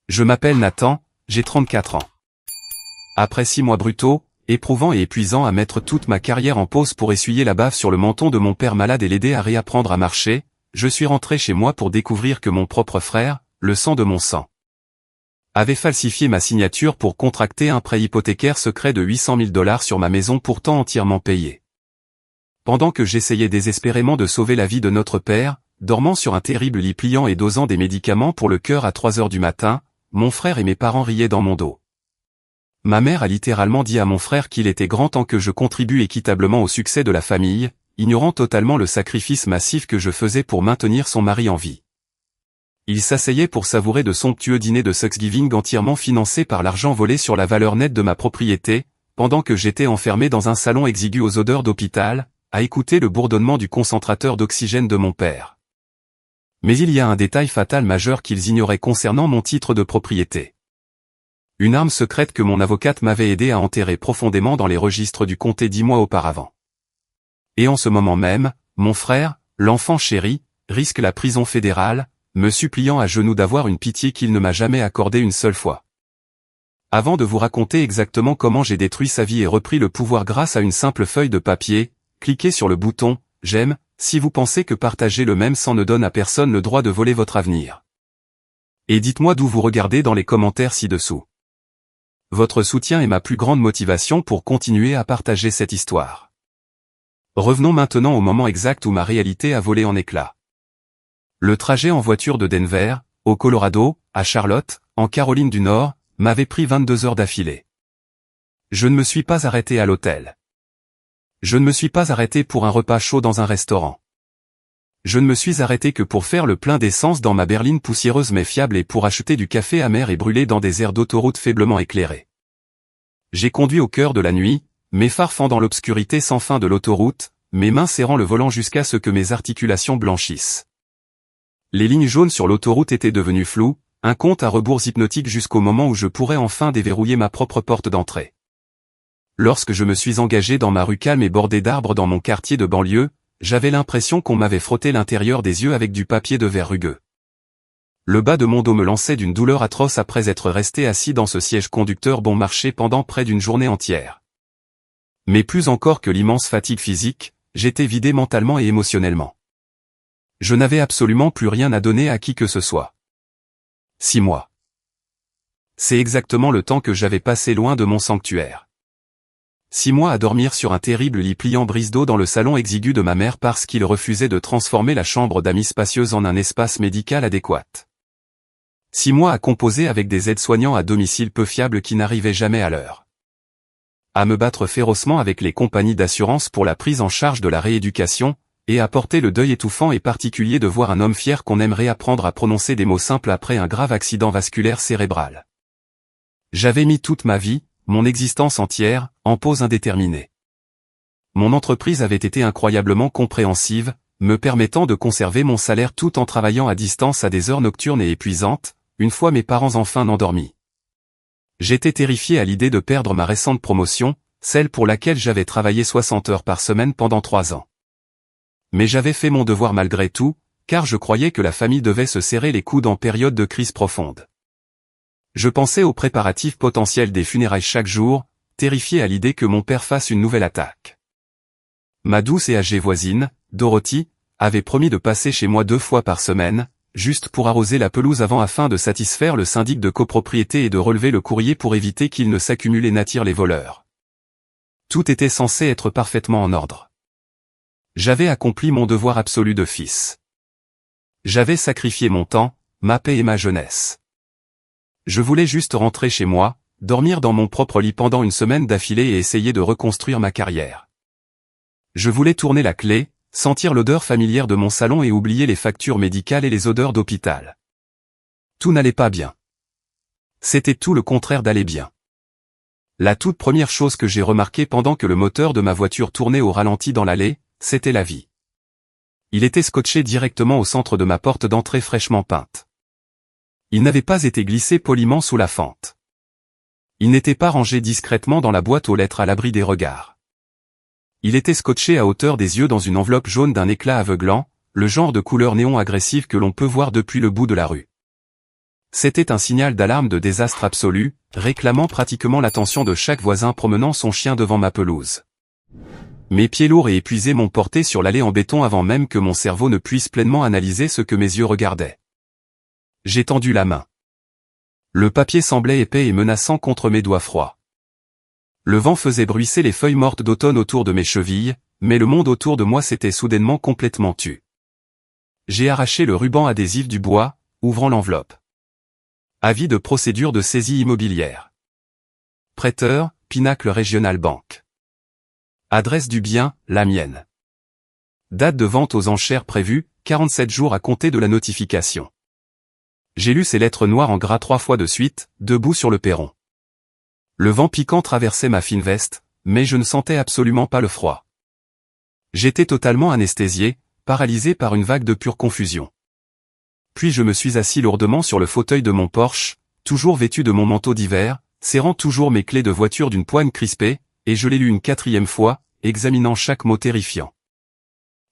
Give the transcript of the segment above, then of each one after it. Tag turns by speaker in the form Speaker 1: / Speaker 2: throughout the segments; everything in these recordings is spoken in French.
Speaker 1: Je m'appelle Nathan, j'ai 34 ans. Après 6 mois brutaux, éprouvants et épuisants à mettre toute ma carrière en pause pour essuyer la baffe sur le menton de mon père malade et l'aider à réapprendre à marcher, je suis rentré chez moi pour découvrir que mon propre frère, le sang de mon sang, avait falsifié ma signature pour contracter un prêt hypothécaire secret de 800 000 $ sur ma maison pourtant entièrement payée. Pendant que j'essayais désespérément de sauver la vie de notre père, dormant sur un terrible lit pliant et dosant des médicaments pour le cœur à 3 heures du matin, mon frère et mes parents riaient dans mon dos. Ma mère a littéralement dit à mon frère qu'il était grand temps que je contribue équitablement au succès de la famille, ignorant totalement le sacrifice massif que je faisais pour maintenir son mari en vie. Il s'asseyait pour savourer de somptueux dîners de Thanksgiving entièrement financés par l'argent volé sur la valeur nette de ma propriété, pendant que j'étais enfermé dans un salon exigu aux odeurs d'hôpital, à écouter le bourdonnement du concentrateur d'oxygène de mon père. Mais il y a un détail fatal majeur qu'ils ignoraient concernant mon titre de propriété. Une arme secrète que mon avocate m'avait aidé à enterrer profondément dans les registres du comté 10 mois auparavant. Et en ce moment même, mon frère, l'enfant chéri, risque la prison fédérale, me suppliant à genoux d'avoir une pitié qu'il ne m'a jamais accordée une seule fois. Avant de vous raconter exactement comment j'ai détruit sa vie et repris le pouvoir grâce à une simple feuille de papier, cliquez sur le bouton « J'aime » si vous pensez que partager le même sang ne donne à personne le droit de voler votre avenir. Et dites-moi d'où vous regardez dans les commentaires ci-dessous. Votre soutien est ma plus grande motivation pour continuer à partager cette histoire. Revenons maintenant au moment exact où ma réalité a volé en éclats. Le trajet en voiture de Denver, au Colorado, à Charlotte, en Caroline du Nord, m'avait pris 22 heures d'affilée. Je ne me suis pas arrêté à l'hôtel. Je ne me suis pas arrêté pour un repas chaud dans un restaurant. Je ne me suis arrêté que pour faire le plein d'essence dans ma berline poussiéreuse mais fiable et pour acheter du café amer et brûlé dans des aires d'autoroute faiblement éclairées. J'ai conduit au cœur de la nuit, mes phares fendant l'obscurité sans fin de l'autoroute, mes mains serrant le volant jusqu'à ce que mes articulations blanchissent. Les lignes jaunes sur l'autoroute étaient devenues floues, un compte à rebours hypnotique jusqu'au moment où je pourrais enfin déverrouiller ma propre porte d'entrée. Lorsque je me suis engagé dans ma rue calme et bordée d'arbres dans mon quartier de banlieue, j'avais l'impression qu'on m'avait frotté l'intérieur des yeux avec du papier de verre rugueux. Le bas de mon dos me lançait d'une douleur atroce après être resté assis dans ce siège conducteur bon marché pendant près d'une journée entière. Mais plus encore que l'immense fatigue physique, j'étais vidé mentalement et émotionnellement. Je n'avais absolument plus rien à donner à qui que ce soit. 6 mois. C'est exactement le temps que j'avais passé loin de mon sanctuaire. 6 mois à dormir sur un terrible lit pliant brise d'eau dans le salon exigu de ma mère parce qu'il refusait de transformer la chambre d'amis spacieuse en un espace médical adéquat. 6 mois à composer avec des aides-soignants à domicile peu fiables qui n'arrivaient jamais à l'heure. À me battre férocement avec les compagnies d'assurance pour la prise en charge de la rééducation, et à porter le deuil étouffant et particulier de voir un homme fier qu'on aimerait apprendre à prononcer des mots simples après un grave accident vasculaire cérébral. J'avais mis toute ma vie, mon existence entière, en pause indéterminée. Mon entreprise avait été incroyablement compréhensive, me permettant de conserver mon salaire tout en travaillant à distance à des heures nocturnes et épuisantes, une fois mes parents enfin endormis. J'étais terrifié à l'idée de perdre ma récente promotion, celle pour laquelle j'avais travaillé 60 heures par semaine pendant 3 ans. Mais j'avais fait mon devoir malgré tout, car je croyais que la famille devait se serrer les coudes en période de crise profonde. Je pensais aux préparatifs potentiels des funérailles chaque jour, terrifié à l'idée que mon père fasse une nouvelle attaque. Ma douce et âgée voisine, Dorothy, avait promis de passer chez moi 2 fois par semaine, juste pour arroser la pelouse afin de satisfaire le syndic de copropriété et de relever le courrier pour éviter qu'il ne s'accumule et n'attire les voleurs. Tout était censé être parfaitement en ordre. J'avais accompli mon devoir absolu de fils. J'avais sacrifié mon temps, ma paix et ma jeunesse. Je voulais juste rentrer chez moi, dormir dans mon propre lit pendant une semaine d'affilée et essayer de reconstruire ma carrière. Je voulais tourner la clé, sentir l'odeur familière de mon salon et oublier les factures médicales et les odeurs d'hôpital. Tout n'allait pas bien. C'était tout le contraire d'aller bien. La toute première chose que j'ai remarquée pendant que le moteur de ma voiture tournait au ralenti dans l'allée, c'était la vie. Il était scotché directement au centre de ma porte d'entrée fraîchement peinte. Il n'avait pas été glissé poliment sous la fente. Il n'était pas rangé discrètement dans la boîte aux lettres à l'abri des regards. Il était scotché à hauteur des yeux dans une enveloppe jaune d'un éclat aveuglant, le genre de couleur néon agressive que l'on peut voir depuis le bout de la rue. C'était un signal d'alarme de désastre absolu, réclamant pratiquement l'attention de chaque voisin promenant son chien devant ma pelouse. Mes pieds lourds et épuisés m'ont porté sur l'allée en béton avant même que mon cerveau ne puisse pleinement analyser ce que mes yeux regardaient. J'ai tendu la main. Le papier semblait épais et menaçant contre mes doigts froids. Le vent faisait bruisser les feuilles mortes d'automne autour de mes chevilles, mais le monde autour de moi s'était soudainement complètement tu. J'ai arraché le ruban adhésif du bois, ouvrant l'enveloppe. Avis de procédure de saisie immobilière. Prêteur, Pinacle Regional Bank. Adresse du bien, la mienne. Date de vente aux enchères prévue, 47 jours à compter de la notification. J'ai lu ces lettres noires en gras 3 fois de suite, debout sur le perron. Le vent piquant traversait ma fine veste, mais je ne sentais absolument pas le froid. J'étais totalement anesthésié, paralysé par une vague de pure confusion. Puis je me suis assis lourdement sur le fauteuil de mon Porsche, toujours vêtu de mon manteau d'hiver, serrant toujours mes clés de voiture d'une poigne crispée, et je l'ai lu une 4e fois, examinant chaque mot terrifiant.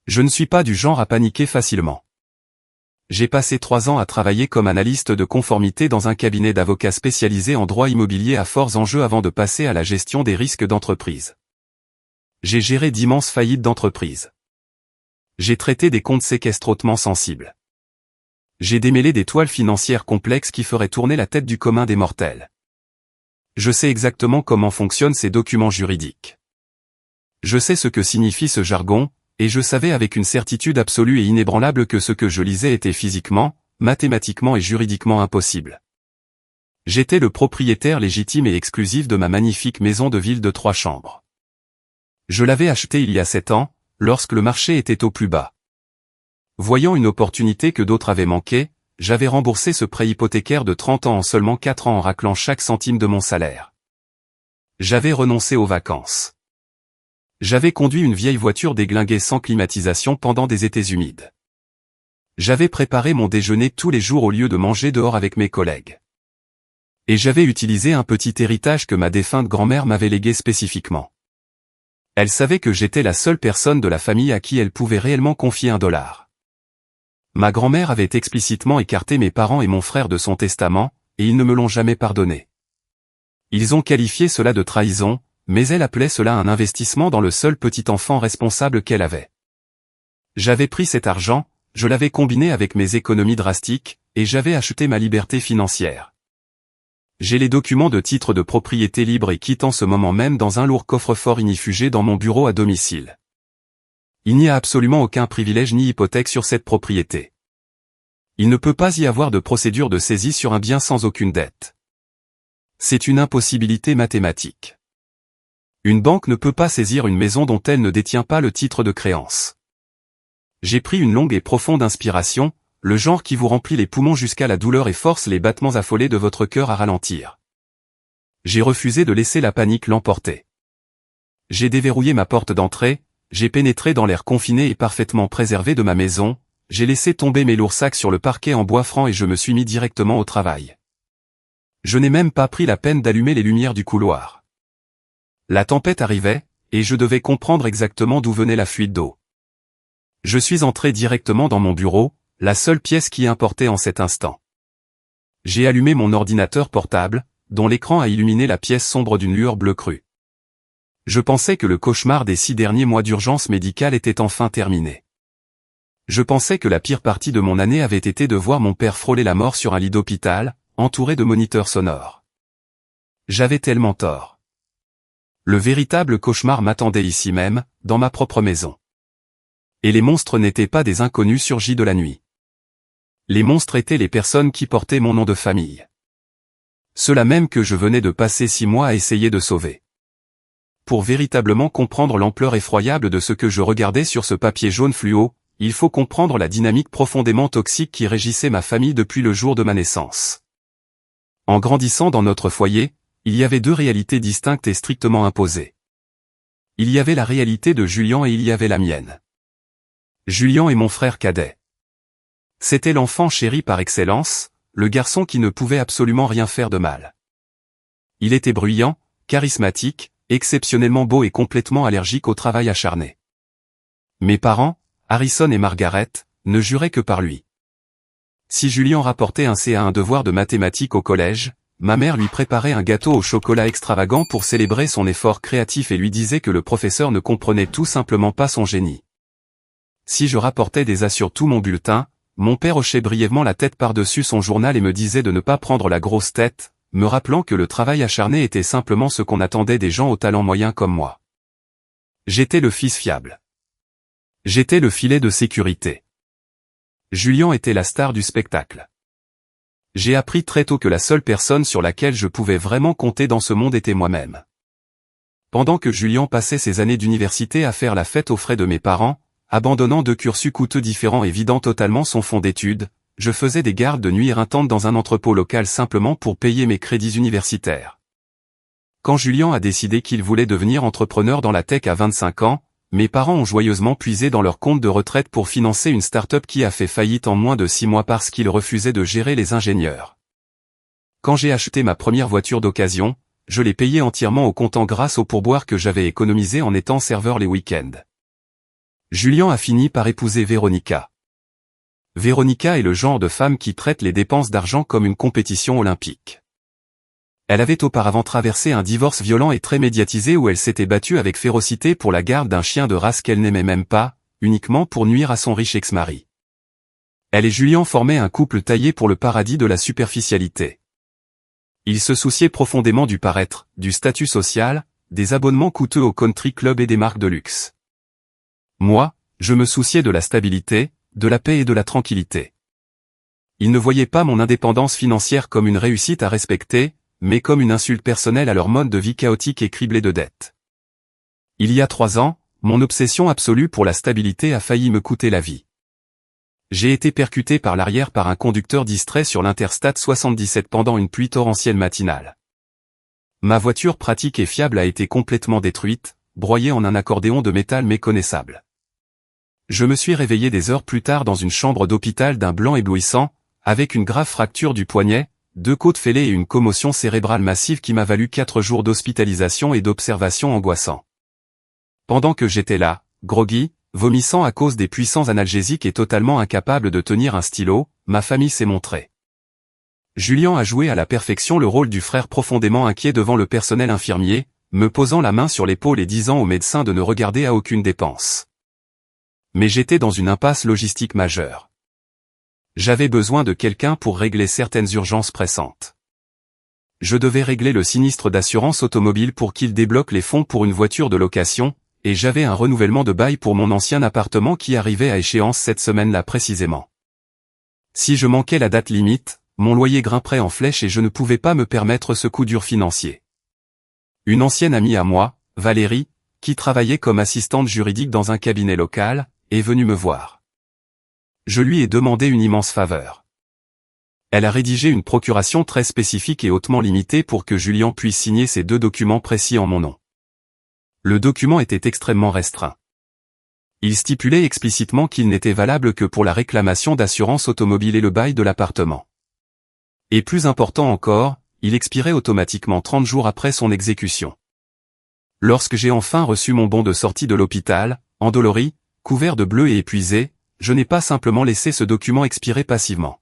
Speaker 1: Je ne suis pas du genre à paniquer facilement. J'ai passé 3 ans à travailler comme analyste de conformité dans un cabinet d'avocats spécialisé en droit immobilier à forts enjeux avant de passer à la gestion des risques d'entreprise. J'ai géré d'immenses faillites d'entreprise. J'ai traité des comptes séquestres hautement sensibles. J'ai démêlé des toiles financières complexes qui feraient tourner la tête du commun des mortels. Je sais exactement comment fonctionnent ces documents juridiques. Je sais ce que signifie ce jargon, et je savais avec une certitude absolue et inébranlable que ce que je lisais était physiquement, mathématiquement et juridiquement impossible. J'étais le propriétaire légitime et exclusif de ma magnifique maison de ville de 3 chambres. Je l'avais achetée il y a 7 ans, lorsque le marché était au plus bas. Voyant une opportunité que d'autres avaient manquée, j'avais remboursé ce prêt hypothécaire de 30 ans en seulement 4 ans en raclant chaque centime de mon salaire. J'avais renoncé aux vacances. J'avais conduit une vieille voiture déglinguée sans climatisation pendant des étés humides. J'avais préparé mon déjeuner tous les jours au lieu de manger dehors avec mes collègues. Et j'avais utilisé un petit héritage que ma défunte grand-mère m'avait légué spécifiquement. Elle savait que j'étais la seule personne de la famille à qui elle pouvait réellement confier $1. Ma grand-mère avait explicitement écarté mes parents et mon frère de son testament, et ils ne me l'ont jamais pardonné. Ils ont qualifié cela de trahison, mais elle appelait cela un investissement dans le seul petit enfant responsable qu'elle avait. J'avais pris cet argent, je l'avais combiné avec mes économies drastiques, et j'avais acheté ma liberté financière. J'ai les documents de titre de propriété libre et quitte en ce moment même dans un lourd coffre-fort inifugé dans mon bureau à domicile. Il n'y a absolument aucun privilège ni hypothèque sur cette propriété. Il ne peut pas y avoir de procédure de saisie sur un bien sans aucune dette. C'est une impossibilité mathématique. Une banque ne peut pas saisir une maison dont elle ne détient pas le titre de créance. J'ai pris une longue et profonde inspiration, le genre qui vous remplit les poumons jusqu'à la douleur et force les battements affolés de votre cœur à ralentir. J'ai refusé de laisser la panique l'emporter. J'ai déverrouillé ma porte d'entrée, j'ai pénétré dans l'air confiné et parfaitement préservé de ma maison, j'ai laissé tomber mes lourds sacs sur le parquet en bois franc et je me suis mis directement au travail. Je n'ai même pas pris la peine d'allumer les lumières du couloir. La tempête arrivait, et je devais comprendre exactement d'où venait la fuite d'eau. Je suis entré directement dans mon bureau, la seule pièce qui importait en cet instant. J'ai allumé mon ordinateur portable, dont l'écran a illuminé la pièce sombre d'une lueur bleue crue. Je pensais que le cauchemar des 6 derniers mois d'urgence médicale était enfin terminé. Je pensais que la pire partie de mon année avait été de voir mon père frôler la mort sur un lit d'hôpital, entouré de moniteurs sonores. J'avais tellement tort. Le véritable cauchemar m'attendait ici même, dans ma propre maison. Et les monstres n'étaient pas des inconnus surgis de la nuit. Les monstres étaient les personnes qui portaient mon nom de famille. Ceux-là même que je venais de passer 6 mois à essayer de sauver. Pour véritablement comprendre l'ampleur effroyable de ce que je regardais sur ce papier jaune fluo, il faut comprendre la dynamique profondément toxique qui régissait ma famille depuis le jour de ma naissance. En grandissant dans notre foyer, il y avait 2 réalités distinctes et strictement imposées. Il y avait la réalité de Julien et il y avait la mienne. Julien est mon frère cadet. C'était l'enfant chéri par excellence, le garçon qui ne pouvait absolument rien faire de mal. Il était bruyant, charismatique, exceptionnellement beau et complètement allergique au travail acharné. Mes parents, Harrison et Margaret, ne juraient que par lui. Si Julien rapportait un C à un devoir de mathématiques au collège, ma mère lui préparait un gâteau au chocolat extravagant pour célébrer son effort créatif et lui disait que le professeur ne comprenait tout simplement pas son génie. Si je rapportais des A sur tout mon bulletin, mon père hochait brièvement la tête par-dessus son journal et me disait de ne pas prendre la grosse tête, me rappelant que le travail acharné était simplement ce qu'on attendait des gens au talent moyen comme moi. J'étais le fils fiable. J'étais le filet de sécurité. Julien était la star du spectacle. J'ai appris très tôt que la seule personne sur laquelle je pouvais vraiment compter dans ce monde était moi-même. Pendant que Julien passait ses années d'université à faire la fête aux frais de mes parents, abandonnant deux cursus coûteux différents et vidant totalement son fonds d'études, je faisais des gardes de nuit éreintantes dans un entrepôt local simplement pour payer mes crédits universitaires. Quand Julien a décidé qu'il voulait devenir entrepreneur dans la tech à 25 ans, mes parents ont joyeusement puisé dans leur compte de retraite pour financer une start-up qui a fait faillite en moins de 6 mois parce qu'ils refusaient de gérer les ingénieurs. Quand j'ai acheté ma première voiture d'occasion, je l'ai payée entièrement au comptant grâce au pourboire que j'avais économisé en étant serveur les week-ends. Julien a fini par épouser Véronica. Véronica est le genre de femme qui traite les dépenses d'argent comme une compétition olympique. Elle avait auparavant traversé un divorce violent et très médiatisé où elle s'était battue avec férocité pour la garde d'un chien de race qu'elle n'aimait même pas, uniquement pour nuire à son riche ex-mari. Elle et Julien formaient un couple taillé pour le paradis de la superficialité. Ils se souciaient profondément du paraître, du statut social, des abonnements coûteux au country club et des marques de luxe. Moi, je me souciais de la stabilité, de la paix et de la tranquillité. Ils ne voyaient pas mon indépendance financière comme une réussite à respecter, mais comme une insulte personnelle à leur mode de vie chaotique et criblé de dettes. Il y a 3 ans, mon obsession absolue pour la stabilité a failli me coûter la vie. J'ai été percuté par l'arrière par un conducteur distrait sur l'Interstate 77 pendant une pluie torrentielle matinale. Ma voiture pratique et fiable a été complètement détruite, broyée en un accordéon de métal méconnaissable. Je me suis réveillé des heures plus tard dans une chambre d'hôpital d'un blanc éblouissant, avec une grave fracture du poignet, 2 côtes fêlées et une commotion cérébrale massive qui m'a valu 4 jours d'hospitalisation et d'observation angoissants. Pendant que j'étais là, groggy, vomissant à cause des puissants analgésiques et totalement incapable de tenir un stylo, ma famille s'est montrée. Julien a joué à la perfection le rôle du frère profondément inquiet devant le personnel infirmier, me posant la main sur l'épaule et disant au médecin de ne regarder à aucune dépense. Mais j'étais dans une impasse logistique majeure. J'avais besoin de quelqu'un pour régler certaines urgences pressantes. Je devais régler le sinistre d'assurance automobile pour qu'il débloque les fonds pour une voiture de location, et j'avais un renouvellement de bail pour mon ancien appartement qui arrivait à échéance cette semaine-là précisément. Si je manquais la date limite, mon loyer grimperait en flèche et je ne pouvais pas me permettre ce coup dur financier. Une ancienne amie à moi, Valérie, qui travaillait comme assistante juridique dans un cabinet local, est venue me voir. Je lui ai demandé une immense faveur. Elle a rédigé une procuration très spécifique et hautement limitée pour que Julien puisse signer ces 2 documents précis en mon nom. Le document était extrêmement restreint. Il stipulait explicitement qu'il n'était valable que pour la réclamation d'assurance automobile et le bail de l'appartement. Et plus important encore, il expirait automatiquement 30 jours après son exécution. Lorsque j'ai enfin reçu mon bon de sortie de l'hôpital, endolori, couvert de bleu et épuisé, je n'ai pas simplement laissé ce document expirer passivement.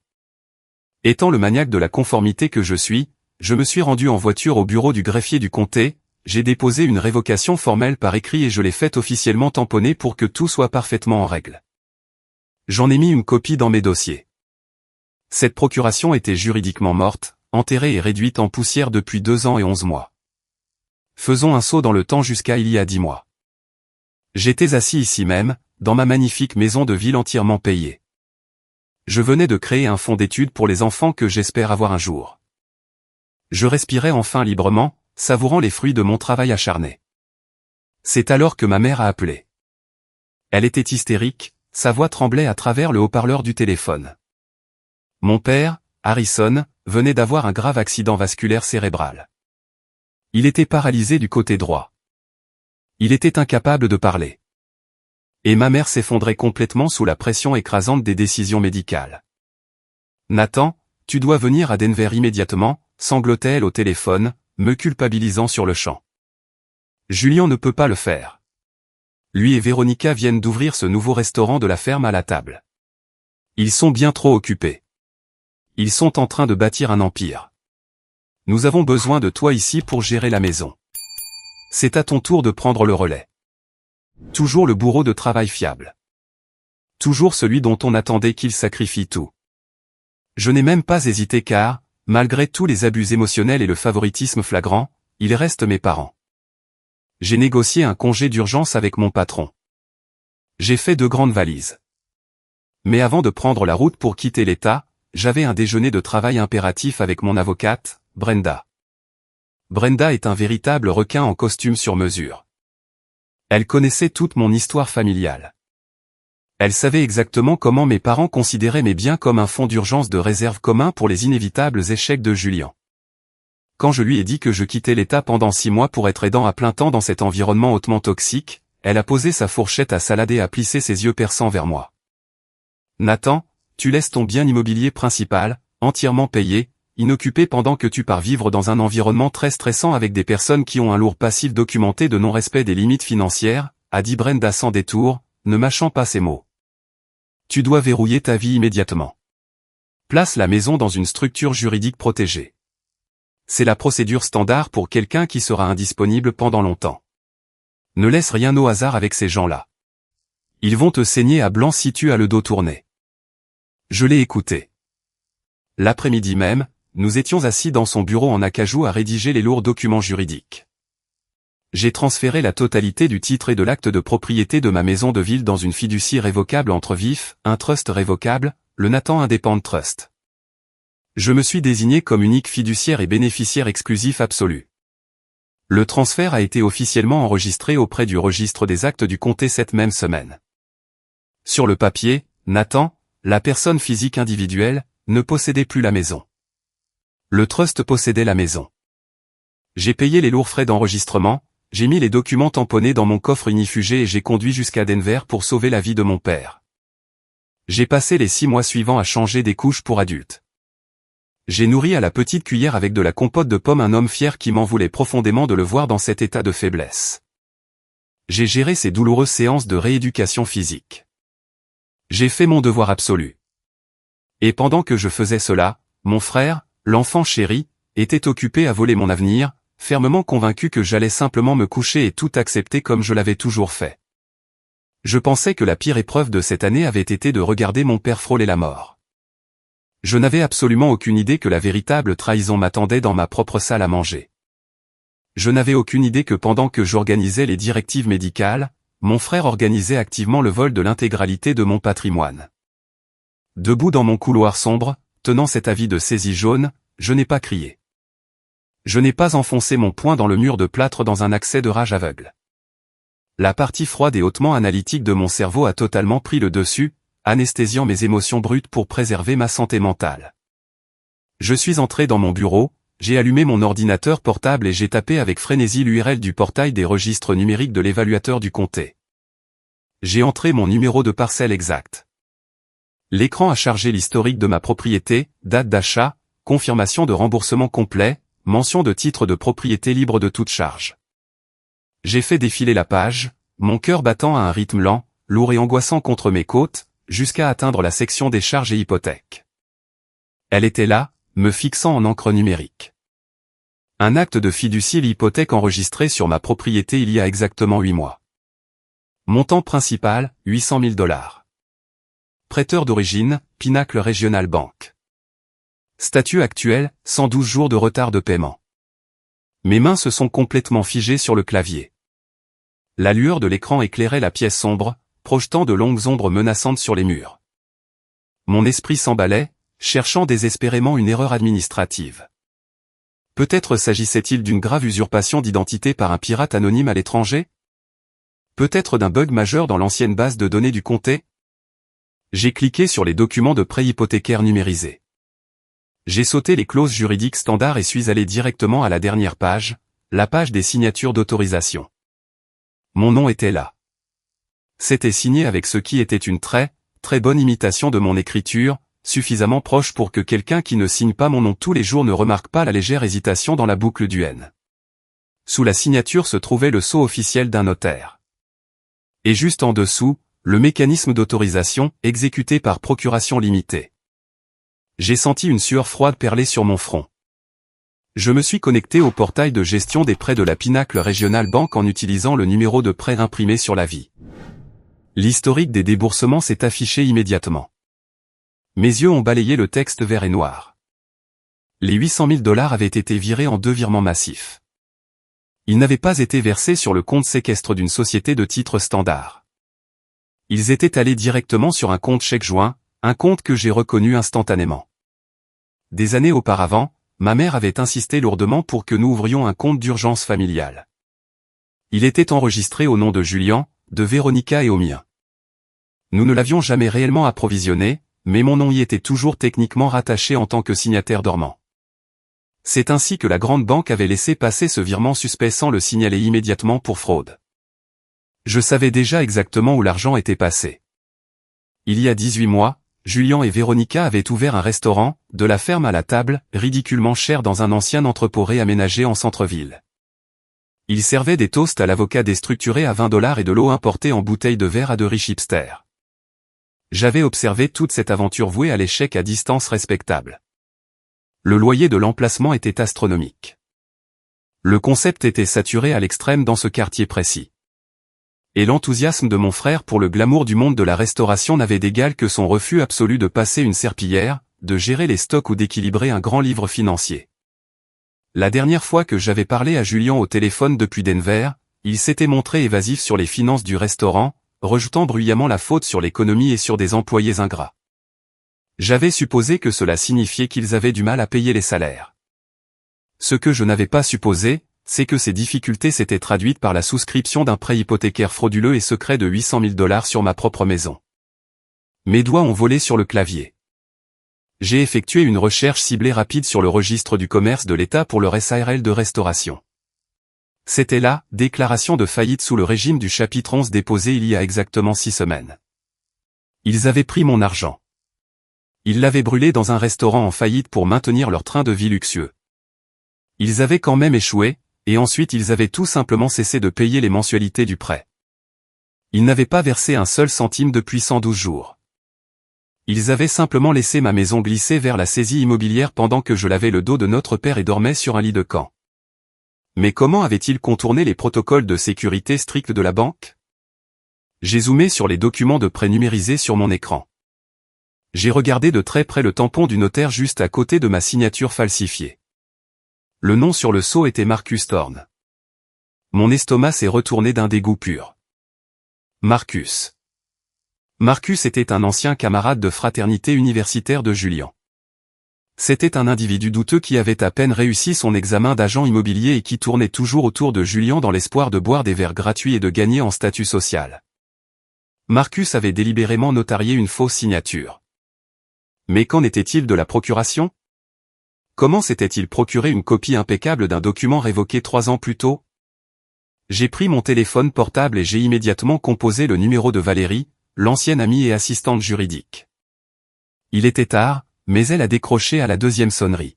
Speaker 1: Étant le maniaque de la conformité que je suis, je me suis rendu en voiture au bureau du greffier du comté, j'ai déposé une révocation formelle par écrit et je l'ai faite officiellement tamponner pour que tout soit parfaitement en règle. J'en ai mis une copie dans mes dossiers. Cette procuration était juridiquement morte, enterrée et réduite en poussière depuis 2 ans et 11 mois. Faisons un saut dans le temps jusqu'à il y a 10 mois. J'étais assis ici même, dans ma magnifique maison de ville entièrement payée. Je venais de créer un fonds d'études pour les enfants que j'espère avoir un jour. Je respirais enfin librement, savourant les fruits de mon travail acharné. C'est alors que ma mère a appelé. Elle était hystérique, sa voix tremblait à travers le haut-parleur du téléphone. Mon père, Harrison, venait d'avoir un grave accident vasculaire cérébral. Il était paralysé du côté droit. Il était incapable de parler. Et ma mère s'effondrait complètement sous la pression écrasante des décisions médicales. Nathan, tu dois venir à Denver immédiatement, sanglotait-elle au téléphone, me culpabilisant sur le champ. Julien ne peut pas le faire. Lui et Véronica viennent d'ouvrir ce nouveau restaurant de la ferme à la table. Ils sont bien trop occupés. Ils sont en train de bâtir un empire. Nous avons besoin de toi ici pour gérer la maison. C'est à ton tour de prendre le relais. Toujours le bourreau de travail fiable. Toujours celui dont on attendait qu'il sacrifie tout. Je n'ai même pas hésité car, malgré tous les abus émotionnels et le favoritisme flagrant, ils restent mes parents. J'ai négocié un congé d'urgence avec mon patron. J'ai fait 2 grandes valises. Mais avant de prendre la route pour quitter l'État, j'avais un déjeuner de travail impératif avec mon avocate, Brenda. Brenda est un véritable requin en costume sur mesure. Elle connaissait toute mon histoire familiale. Elle savait exactement comment mes parents considéraient mes biens comme un fonds d'urgence de réserve commun pour les inévitables échecs de Julien. Quand je lui ai dit que je quittais l'État pendant 6 mois pour être aidant à plein temps dans cet environnement hautement toxique, elle a posé sa fourchette à salade et a plissé ses yeux perçants vers moi. Nathan, tu laisses ton bien immobilier principal, entièrement payé, inoccupé pendant que tu pars vivre dans un environnement très stressant avec des personnes qui ont un lourd passif documenté de non-respect des limites financières, a dit Brenda sans détour, ne mâchant pas ses mots. Tu dois verrouiller ta vie immédiatement. Place la maison dans une structure juridique protégée. C'est la procédure standard pour quelqu'un qui sera indisponible pendant longtemps. Ne laisse rien au hasard avec ces gens-là. Ils vont te saigner à blanc si tu as le dos tourné. Je l'ai écouté. L'après-midi même, nous étions assis dans son bureau en acajou à rédiger les lourds documents juridiques. J'ai transféré la totalité du titre et de l'acte de propriété de ma maison de ville dans une fiducie révocable entre vifs, un trust révocable, le Nathan Independent Trust. Je me suis désigné comme unique fiduciaire et bénéficiaire exclusif absolu. Le transfert a été officiellement enregistré auprès du registre des actes du comté cette même semaine. Sur le papier, Nathan, la personne physique individuelle, ne possédait plus la maison. Le trust possédait la maison. J'ai payé les lourds frais d'enregistrement, j'ai mis les documents tamponnés dans mon coffre ignifugé et j'ai conduit jusqu'à Denver pour sauver la vie de mon père. J'ai passé les 6 mois suivants à changer des couches pour adultes. J'ai nourri à la petite cuillère avec de la compote de pommes un homme fier qui m'en voulait profondément de le voir dans cet état de faiblesse. J'ai géré ces douloureuses séances de rééducation physique. J'ai fait mon devoir absolu. Et pendant que je faisais cela, mon frère, l'enfant chéri, était occupé à voler mon avenir, fermement convaincu que j'allais simplement me coucher et tout accepter comme je l'avais toujours fait. Je pensais que la pire épreuve de cette année avait été de regarder mon père frôler la mort. Je n'avais absolument aucune idée que la véritable trahison m'attendait dans ma propre salle à manger. Je n'avais aucune idée que pendant que j'organisais les directives médicales, mon frère organisait activement le vol de l'intégralité de mon patrimoine. Debout dans mon couloir sombre, tenant cet avis de saisie jaune, je n'ai pas crié. Je n'ai pas enfoncé mon poing dans le mur de plâtre dans un accès de rage aveugle. La partie froide et hautement analytique de mon cerveau a totalement pris le dessus, anesthésiant mes émotions brutes pour préserver ma santé mentale. Je suis entré dans mon bureau, j'ai allumé mon ordinateur portable et j'ai tapé avec frénésie l'URL du portail des registres numériques de l'évaluateur du comté. J'ai entré mon numéro de parcelle exact. L'écran a chargé l'historique de ma propriété, date d'achat, confirmation de remboursement complet, mention de titre de propriété libre de toute charge. J'ai fait défiler la page, mon cœur battant à un rythme lent, lourd et angoissant contre mes côtes, jusqu'à atteindre la section des charges et hypothèques. Elle était là, me fixant en encre numérique. Un acte de fiducie l'hypothèque enregistré sur ma propriété il y a exactement 8 mois. Montant principal, 800 000 $. Prêteur d'origine, Pinnacle Regional Bank. Statut actuel, 112 jours de retard de paiement. Mes mains se sont complètement figées sur le clavier. La lueur de l'écran éclairait la pièce sombre, projetant de longues ombres menaçantes sur les murs. Mon esprit s'emballait, cherchant désespérément une erreur administrative. Peut-être s'agissait-il d'une grave usurpation d'identité par un pirate anonyme à l'étranger? Peut-être d'un bug majeur dans l'ancienne base de données du comté? J'ai cliqué sur les documents de prêt hypothécaire numérisés. J'ai sauté les clauses juridiques standards et suis allé directement à la dernière page, la page des signatures d'autorisation. Mon nom était là. C'était signé avec ce qui était une très bonne imitation de mon écriture, suffisamment proche pour que quelqu'un qui ne signe pas mon nom tous les jours ne remarque pas la légère hésitation dans la boucle du N. Sous la signature se trouvait le sceau officiel d'un notaire. Et juste en dessous, le mécanisme d'autorisation, exécuté par procuration limitée. J'ai senti une sueur froide perler sur mon front. Je me suis connecté au portail de gestion des prêts de la Pinacle Regional Bank en utilisant le numéro de prêt imprimé sur l'avis. L'historique des déboursements s'est affiché immédiatement. Mes yeux ont balayé le texte vert et noir. Les 800 000 $ avaient été virés en 2 virements massifs. Ils n'avaient pas été versés sur le compte séquestre d'une société de titres standard. Ils étaient allés directement sur un compte chèque joint, un compte que j'ai reconnu instantanément. Des années auparavant, ma mère avait insisté lourdement pour que nous ouvrions un compte d'urgence familiale. Il était enregistré au nom de Julien, de Véronica et au mien. Nous ne l'avions jamais réellement approvisionné, mais mon nom y était toujours techniquement rattaché en tant que signataire dormant. C'est ainsi que la grande banque avait laissé passer ce virement suspect sans le signaler immédiatement pour fraude. Je savais déjà exactement où l'argent était passé. Il y a 18 mois, Julien et Véronica avaient ouvert un restaurant, de la ferme à la table, ridiculement cher dans un ancien entrepôt réaménagé en centre-ville. Ils servaient des toasts à l'avocat déstructuré à 20 $ et de l'eau importée en bouteilles de verre à de riches hipsters. J'avais observé toute cette aventure vouée à l'échec à distance respectable. Le loyer de l'emplacement était astronomique. Le concept était saturé à l'extrême dans ce quartier précis. Et l'enthousiasme de mon frère pour le glamour du monde de la restauration n'avait d'égal que son refus absolu de passer une serpillière, de gérer les stocks ou d'équilibrer un grand livre financier. La dernière fois que j'avais parlé à Julien au téléphone depuis Denver, il s'était montré évasif sur les finances du restaurant, rejetant bruyamment la faute sur l'économie et sur des employés ingrats. J'avais supposé que cela signifiait qu'ils avaient du mal à payer les salaires. Ce que je n'avais pas supposé, c'est que ces difficultés s'étaient traduites par la souscription d'un prêt hypothécaire frauduleux et secret de 800 000 $ sur ma propre maison. Mes doigts ont volé sur le clavier. J'ai effectué une recherche ciblée rapide sur le registre du commerce de l'État pour leur SARL de restauration. C'était la déclaration de faillite sous le régime du chapitre 11 déposée il y a exactement 6 semaines. Ils avaient pris mon argent. Ils l'avaient brûlé dans un restaurant en faillite pour maintenir leur train de vie luxueux. Ils avaient quand même échoué, et ensuite ils avaient tout simplement cessé de payer les mensualités du prêt. Ils n'avaient pas versé un seul centime depuis 112 jours. Ils avaient simplement laissé ma maison glisser vers la saisie immobilière pendant que je lavais le dos de notre père et dormais sur un lit de camp. Mais comment avaient-ils contourné les protocoles de sécurité stricts de la banque? J'ai zoomé sur les documents de prêt numérisés sur mon écran. J'ai regardé de très près le tampon du notaire juste à côté de ma signature falsifiée. Le nom sur le sceau était Marcus Thorne. Mon estomac s'est retourné d'un dégoût pur. Marcus. Marcus était un ancien camarade de fraternité universitaire de Julien. C'était un individu douteux qui avait à peine réussi son examen d'agent immobilier et qui tournait toujours autour de Julien dans l'espoir de boire des verres gratuits et de gagner en statut social. Marcus avait délibérément notarié une fausse signature. Mais qu'en était-il de la procuration? Comment s'était-il procuré une copie impeccable d'un document révoqué 3 ans plus tôt? J'ai pris mon téléphone portable et j'ai immédiatement composé le numéro de Valérie, l'ancienne amie et assistante juridique. Il était tard, mais elle a décroché à la 2e sonnerie.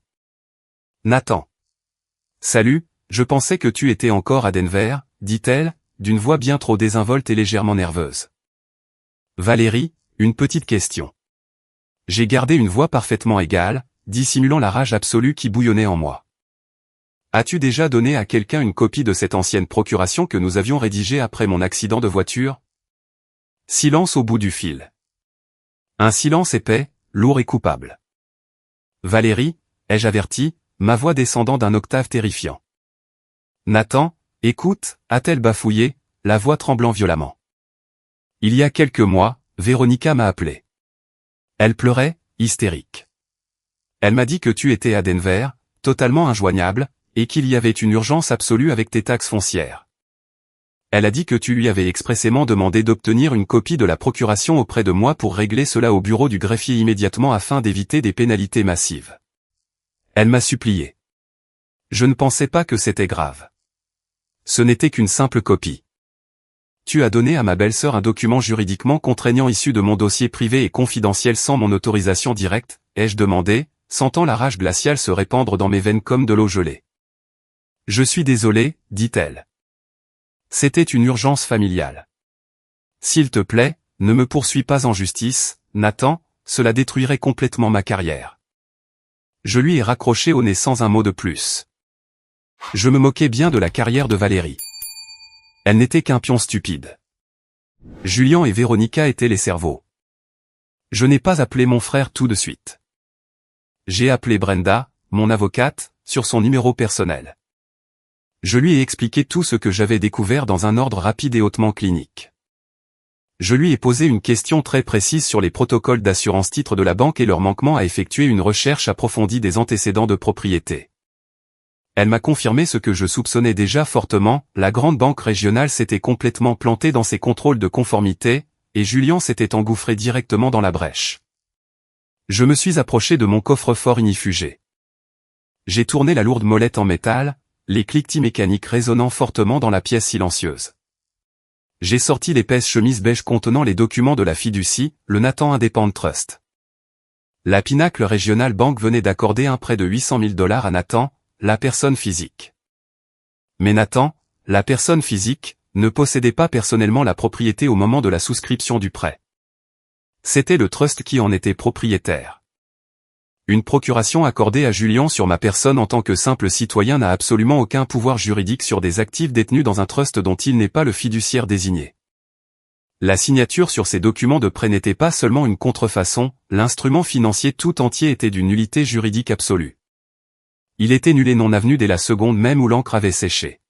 Speaker 1: Nathan. Salut, je pensais que tu étais encore à Denver, dit-elle, d'une voix bien trop désinvolte et légèrement nerveuse. Valérie, une petite question. J'ai gardé une voix parfaitement égale, dissimulant la rage absolue qui bouillonnait en moi. As-tu déjà donné à quelqu'un une copie de cette ancienne procuration que nous avions rédigée après mon accident de voiture? Silence au bout du fil. Un silence épais, lourd et coupable. Valérie, ai-je averti, ma voix descendant d'un octave terrifiant. Nathan, écoute, a-t-elle bafouillé, la voix tremblant violemment. Il y a quelques mois, Véronica m'a appelé. Elle pleurait, hystérique. Elle m'a dit que tu étais à Denver, totalement injoignable, et qu'il y avait une urgence absolue avec tes taxes foncières. Elle a dit que tu lui avais expressément demandé d'obtenir une copie de la procuration auprès de moi pour régler cela au bureau du greffier immédiatement afin d'éviter des pénalités massives. Elle m'a supplié. Je ne pensais pas que c'était grave. Ce n'était qu'une simple copie. Tu as donné à ma belle-sœur un document juridiquement contraignant issu de mon dossier privé et confidentiel sans mon autorisation directe, ai-je demandé, sentant la rage glaciale se répandre dans mes veines comme de l'eau gelée. Je suis désolé, dit-elle. C'était une urgence familiale. S'il te plaît, ne me poursuis pas en justice, Nathan, cela détruirait complètement ma carrière. Je lui ai raccroché au nez sans un mot de plus. Je me moquais bien de la carrière de Valérie. Elle n'était qu'un pion stupide. Julien et Véronica étaient les cerveaux. Je n'ai pas appelé mon frère tout de suite. J'ai appelé Brenda, mon avocate, sur son numéro personnel. Je lui ai expliqué tout ce que j'avais découvert dans un ordre rapide et hautement clinique. Je lui ai posé une question très précise sur les protocoles d'assurance titre de la banque et leur manquement à effectuer une recherche approfondie des antécédents de propriété. Elle m'a confirmé ce que je soupçonnais déjà fortement, la grande banque régionale s'était complètement plantée dans ses contrôles de conformité, et Julien s'était engouffré directement dans la brèche. Je me suis approché de mon coffre-fort ignifugé. J'ai tourné la lourde molette en métal, les cliquetis mécaniques résonnant fortement dans la pièce silencieuse. J'ai sorti l'épaisse chemise beige contenant les documents de la fiducie, le Nathan Independent Trust. La Pinacle Regional Bank venait d'accorder un prêt de $800 000 à Nathan, la personne physique. Mais Nathan, la personne physique, ne possédait pas personnellement la propriété au moment de la souscription du prêt. C'était le trust qui en était propriétaire. Une procuration accordée à Julien sur ma personne en tant que simple citoyen n'a absolument aucun pouvoir juridique sur des actifs détenus dans un trust dont il n'est pas le fiduciaire désigné. La signature sur ces documents de prêt n'était pas seulement une contrefaçon, l'instrument financier tout entier était d'une nullité juridique absolue. Il était nul et non avenu dès la seconde même où l'encre avait séché.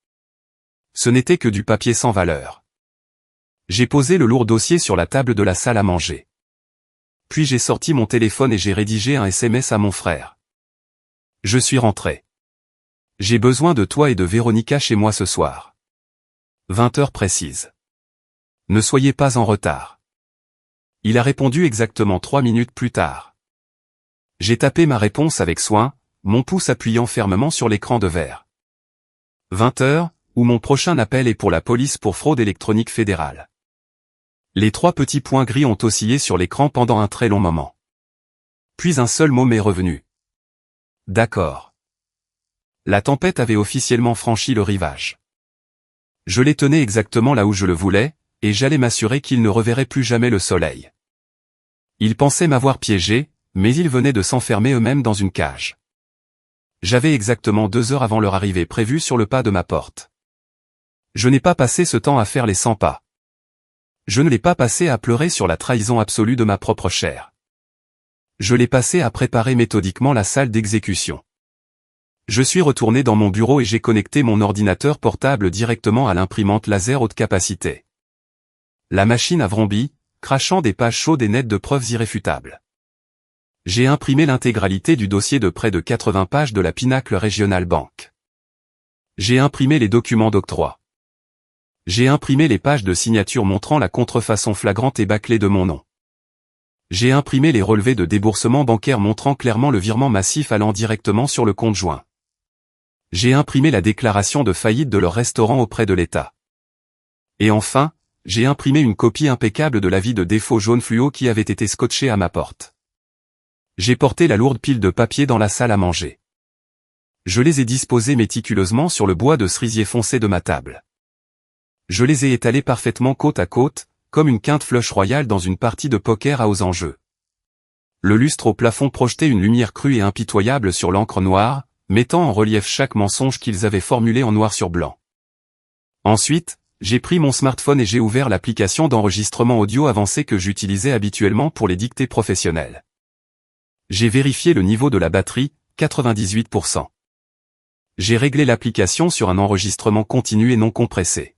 Speaker 1: Ce n'était que du papier sans valeur. J'ai posé le lourd dossier sur la table de la salle à manger. Puis j'ai sorti mon téléphone et j'ai rédigé un SMS à mon frère. Je suis rentré. J'ai besoin de toi et de Véronica chez moi ce soir. 20 heures précises. Ne soyez pas en retard. Il a répondu exactement 3 minutes plus tard. J'ai tapé ma réponse avec soin, mon pouce appuyant fermement sur l'écran de verre. 20 heures, où mon prochain appel est pour la police pour fraude électronique fédérale. Les 3 petits points gris ont oscillé sur l'écran pendant un très long moment. Puis un seul mot m'est revenu. D'accord. La tempête avait officiellement franchi le rivage. Je les tenais exactement là où je le voulais, et j'allais m'assurer qu'ils ne reverraient plus jamais le soleil. Ils pensaient m'avoir piégé, mais ils venaient de s'enfermer eux-mêmes dans une cage. J'avais exactement 2 heures avant leur arrivée prévue sur le pas de ma porte. Je n'ai pas passé ce temps à faire les 100 pas. Je ne l'ai pas passé à pleurer sur la trahison absolue de ma propre chair. Je l'ai passé à préparer méthodiquement la salle d'exécution. Je suis retourné dans mon bureau et j'ai connecté mon ordinateur portable directement à l'imprimante laser haute capacité. La machine a vrombi, crachant des pages chaudes et nettes de preuves irréfutables. J'ai imprimé l'intégralité du dossier de près de 80 pages de la Pinacle Regional Bank. J'ai imprimé les documents d'octroi. J'ai imprimé les pages de signature montrant la contrefaçon flagrante et bâclée de mon nom. J'ai imprimé les relevés de déboursement bancaire montrant clairement le virement massif allant directement sur le compte joint. J'ai imprimé la déclaration de faillite de leur restaurant auprès de l'État. Et enfin, j'ai imprimé une copie impeccable de l'avis de défaut jaune fluo qui avait été scotché à ma porte. J'ai porté la lourde pile de papier dans la salle à manger. Je les ai disposés méticuleusement sur le bois de cerisier foncé de ma table. Je les ai étalés parfaitement côte à côte, comme une quinte flush royale dans une partie de poker à aux enjeux. Le lustre au plafond projetait une lumière crue et impitoyable sur l'encre noire, mettant en relief chaque mensonge qu'ils avaient formulé en noir sur blanc. Ensuite, j'ai pris mon smartphone et j'ai ouvert l'application d'enregistrement audio avancé que j'utilisais habituellement pour les dictées professionnelles. J'ai vérifié le niveau de la batterie, 98%. J'ai réglé l'application sur un enregistrement continu et non compressé.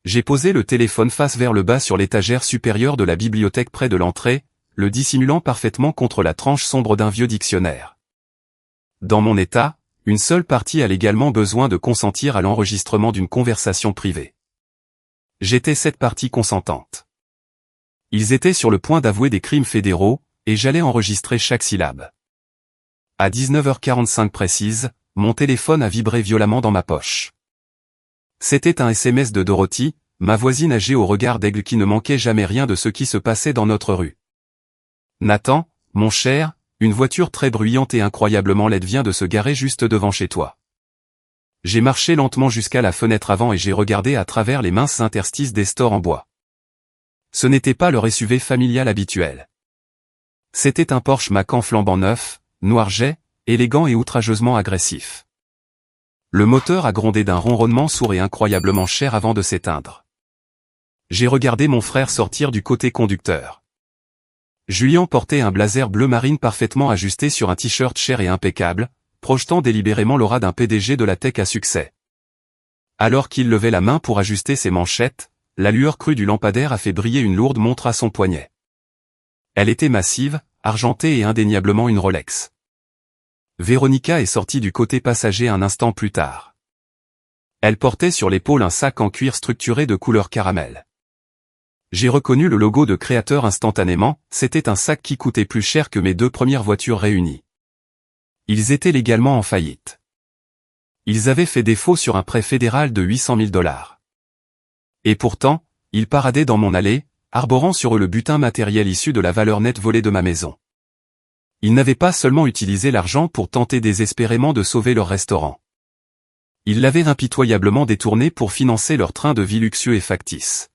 Speaker 1: J'ai posé le téléphone face vers le bas sur l'étagère supérieure de la bibliothèque près de l'entrée, le dissimulant parfaitement contre la tranche sombre d'un vieux dictionnaire. Dans mon état, une seule partie a légalement besoin de consentir à l'enregistrement d'une conversation privée. J'étais cette partie consentante. Ils étaient sur le point d'avouer des crimes fédéraux, et j'allais enregistrer chaque syllabe. À 19h45 précise, mon téléphone a vibré violemment dans ma poche. C'était un SMS de Dorothy, ma voisine âgée au regard d'aigle qui ne manquait jamais rien de ce qui se passait dans notre rue. Nathan, mon cher, une voiture très bruyante et incroyablement laide vient de se garer juste devant chez toi. J'ai marché lentement jusqu'à la fenêtre avant et j'ai regardé à travers les minces interstices des stores en bois. Ce n'était pas leur SUV familial habituel. C'était un Porsche Macan flambant neuf, noir jet, élégant et outrageusement agressif. Le moteur a grondé d'un ronronnement sourd et incroyablement cher avant de s'éteindre. J'ai regardé mon frère sortir du côté conducteur. Julien portait un blazer bleu marine parfaitement ajusté sur un t-shirt cher et impeccable, projetant délibérément l'aura d'un PDG de la tech à succès. Alors qu'il levait la main pour ajuster ses manchettes, la lueur crue du lampadaire a fait briller une lourde montre à son poignet. Elle était massive, argentée et indéniablement une Rolex. Véronica est sortie du côté passager un instant plus tard. Elle portait sur l'épaule un sac en cuir structuré de couleur caramel. J'ai reconnu le logo de créateur instantanément, c'était un sac qui coûtait plus cher que mes 2 premières voitures réunies. Ils étaient légalement en faillite. Ils avaient fait défaut sur un prêt fédéral de 800 000 $. Et pourtant, ils paradaient dans mon allée, arborant sur eux le butin matériel issu de la valeur nette volée de ma maison. Ils n'avaient pas seulement utilisé l'argent pour tenter désespérément de sauver leur restaurant. Ils l'avaient impitoyablement détourné pour financer leur train de vie luxueux et factice.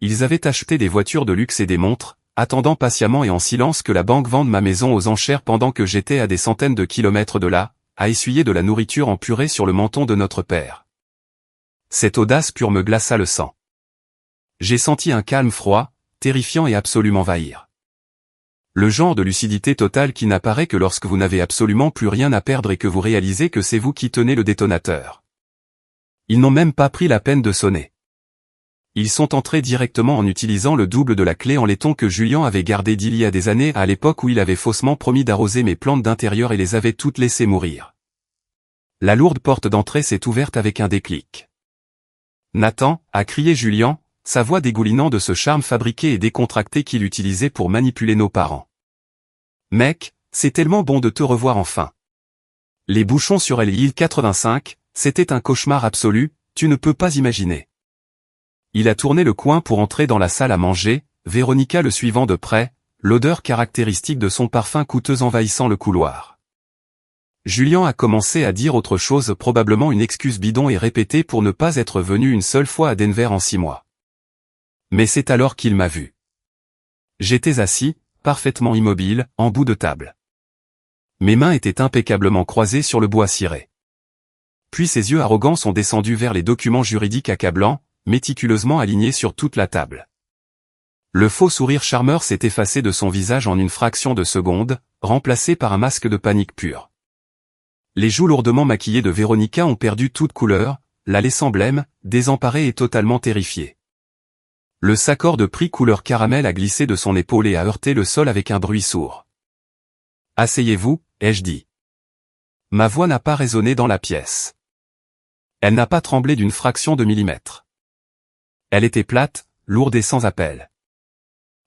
Speaker 1: Ils avaient acheté des voitures de luxe et des montres, attendant patiemment et en silence que la banque vende ma maison aux enchères pendant que j'étais à des centaines de kilomètres de là, à essuyer de la nourriture en purée sur le menton de notre père. Cette audace pure me glaça le sang. J'ai senti un calme froid, terrifiant et absolument envahir. Le genre de lucidité totale qui n'apparaît que lorsque vous n'avez absolument plus rien à perdre et que vous réalisez que c'est vous qui tenez le détonateur. Ils n'ont même pas pris la peine de sonner. Ils sont entrés directement en utilisant le double de la clé en laiton que Julien avait gardée d'il y a des années à l'époque où il avait faussement promis d'arroser mes plantes d'intérieur et les avait toutes laissées mourir. La lourde porte d'entrée s'est ouverte avec un déclic. « Nathan » a crié Julien, sa voix dégoulinant de ce charme fabriqué et décontracté qu'il utilisait pour manipuler nos parents. « Mec, c'est tellement bon de te revoir enfin. Les bouchons sur l'île 85, c'était un cauchemar absolu, tu ne peux pas imaginer. » Il a tourné le coin pour entrer dans la salle à manger, Véronica le suivant de près, l'odeur caractéristique de son parfum coûteux envahissant le couloir. Julien a commencé à dire autre chose, probablement une excuse bidon et répétée pour ne pas être venu une seule fois à Denver en 6 mois. Mais c'est alors qu'il m'a vu. J'étais assis, parfaitement immobile, en bout de table. Mes mains étaient impeccablement croisées sur le bois ciré. Puis ses yeux arrogants sont descendus vers les documents juridiques accablants, méticuleusement alignés sur toute la table. Le faux sourire charmeur s'est effacé de son visage en une fraction de seconde, remplacé par un masque de panique pure. Les joues lourdement maquillées de Véronica ont perdu toute couleur, la laissant blême, désemparée et totalement terrifiée. Le saccor de prix couleur caramel a glissé de son épaule et a heurté le sol avec un bruit sourd. « Asseyez-vous » ai-je dit. Ma voix n'a pas résonné dans la pièce. Elle n'a pas tremblé d'une fraction de millimètre. Elle était plate, lourde et sans appel.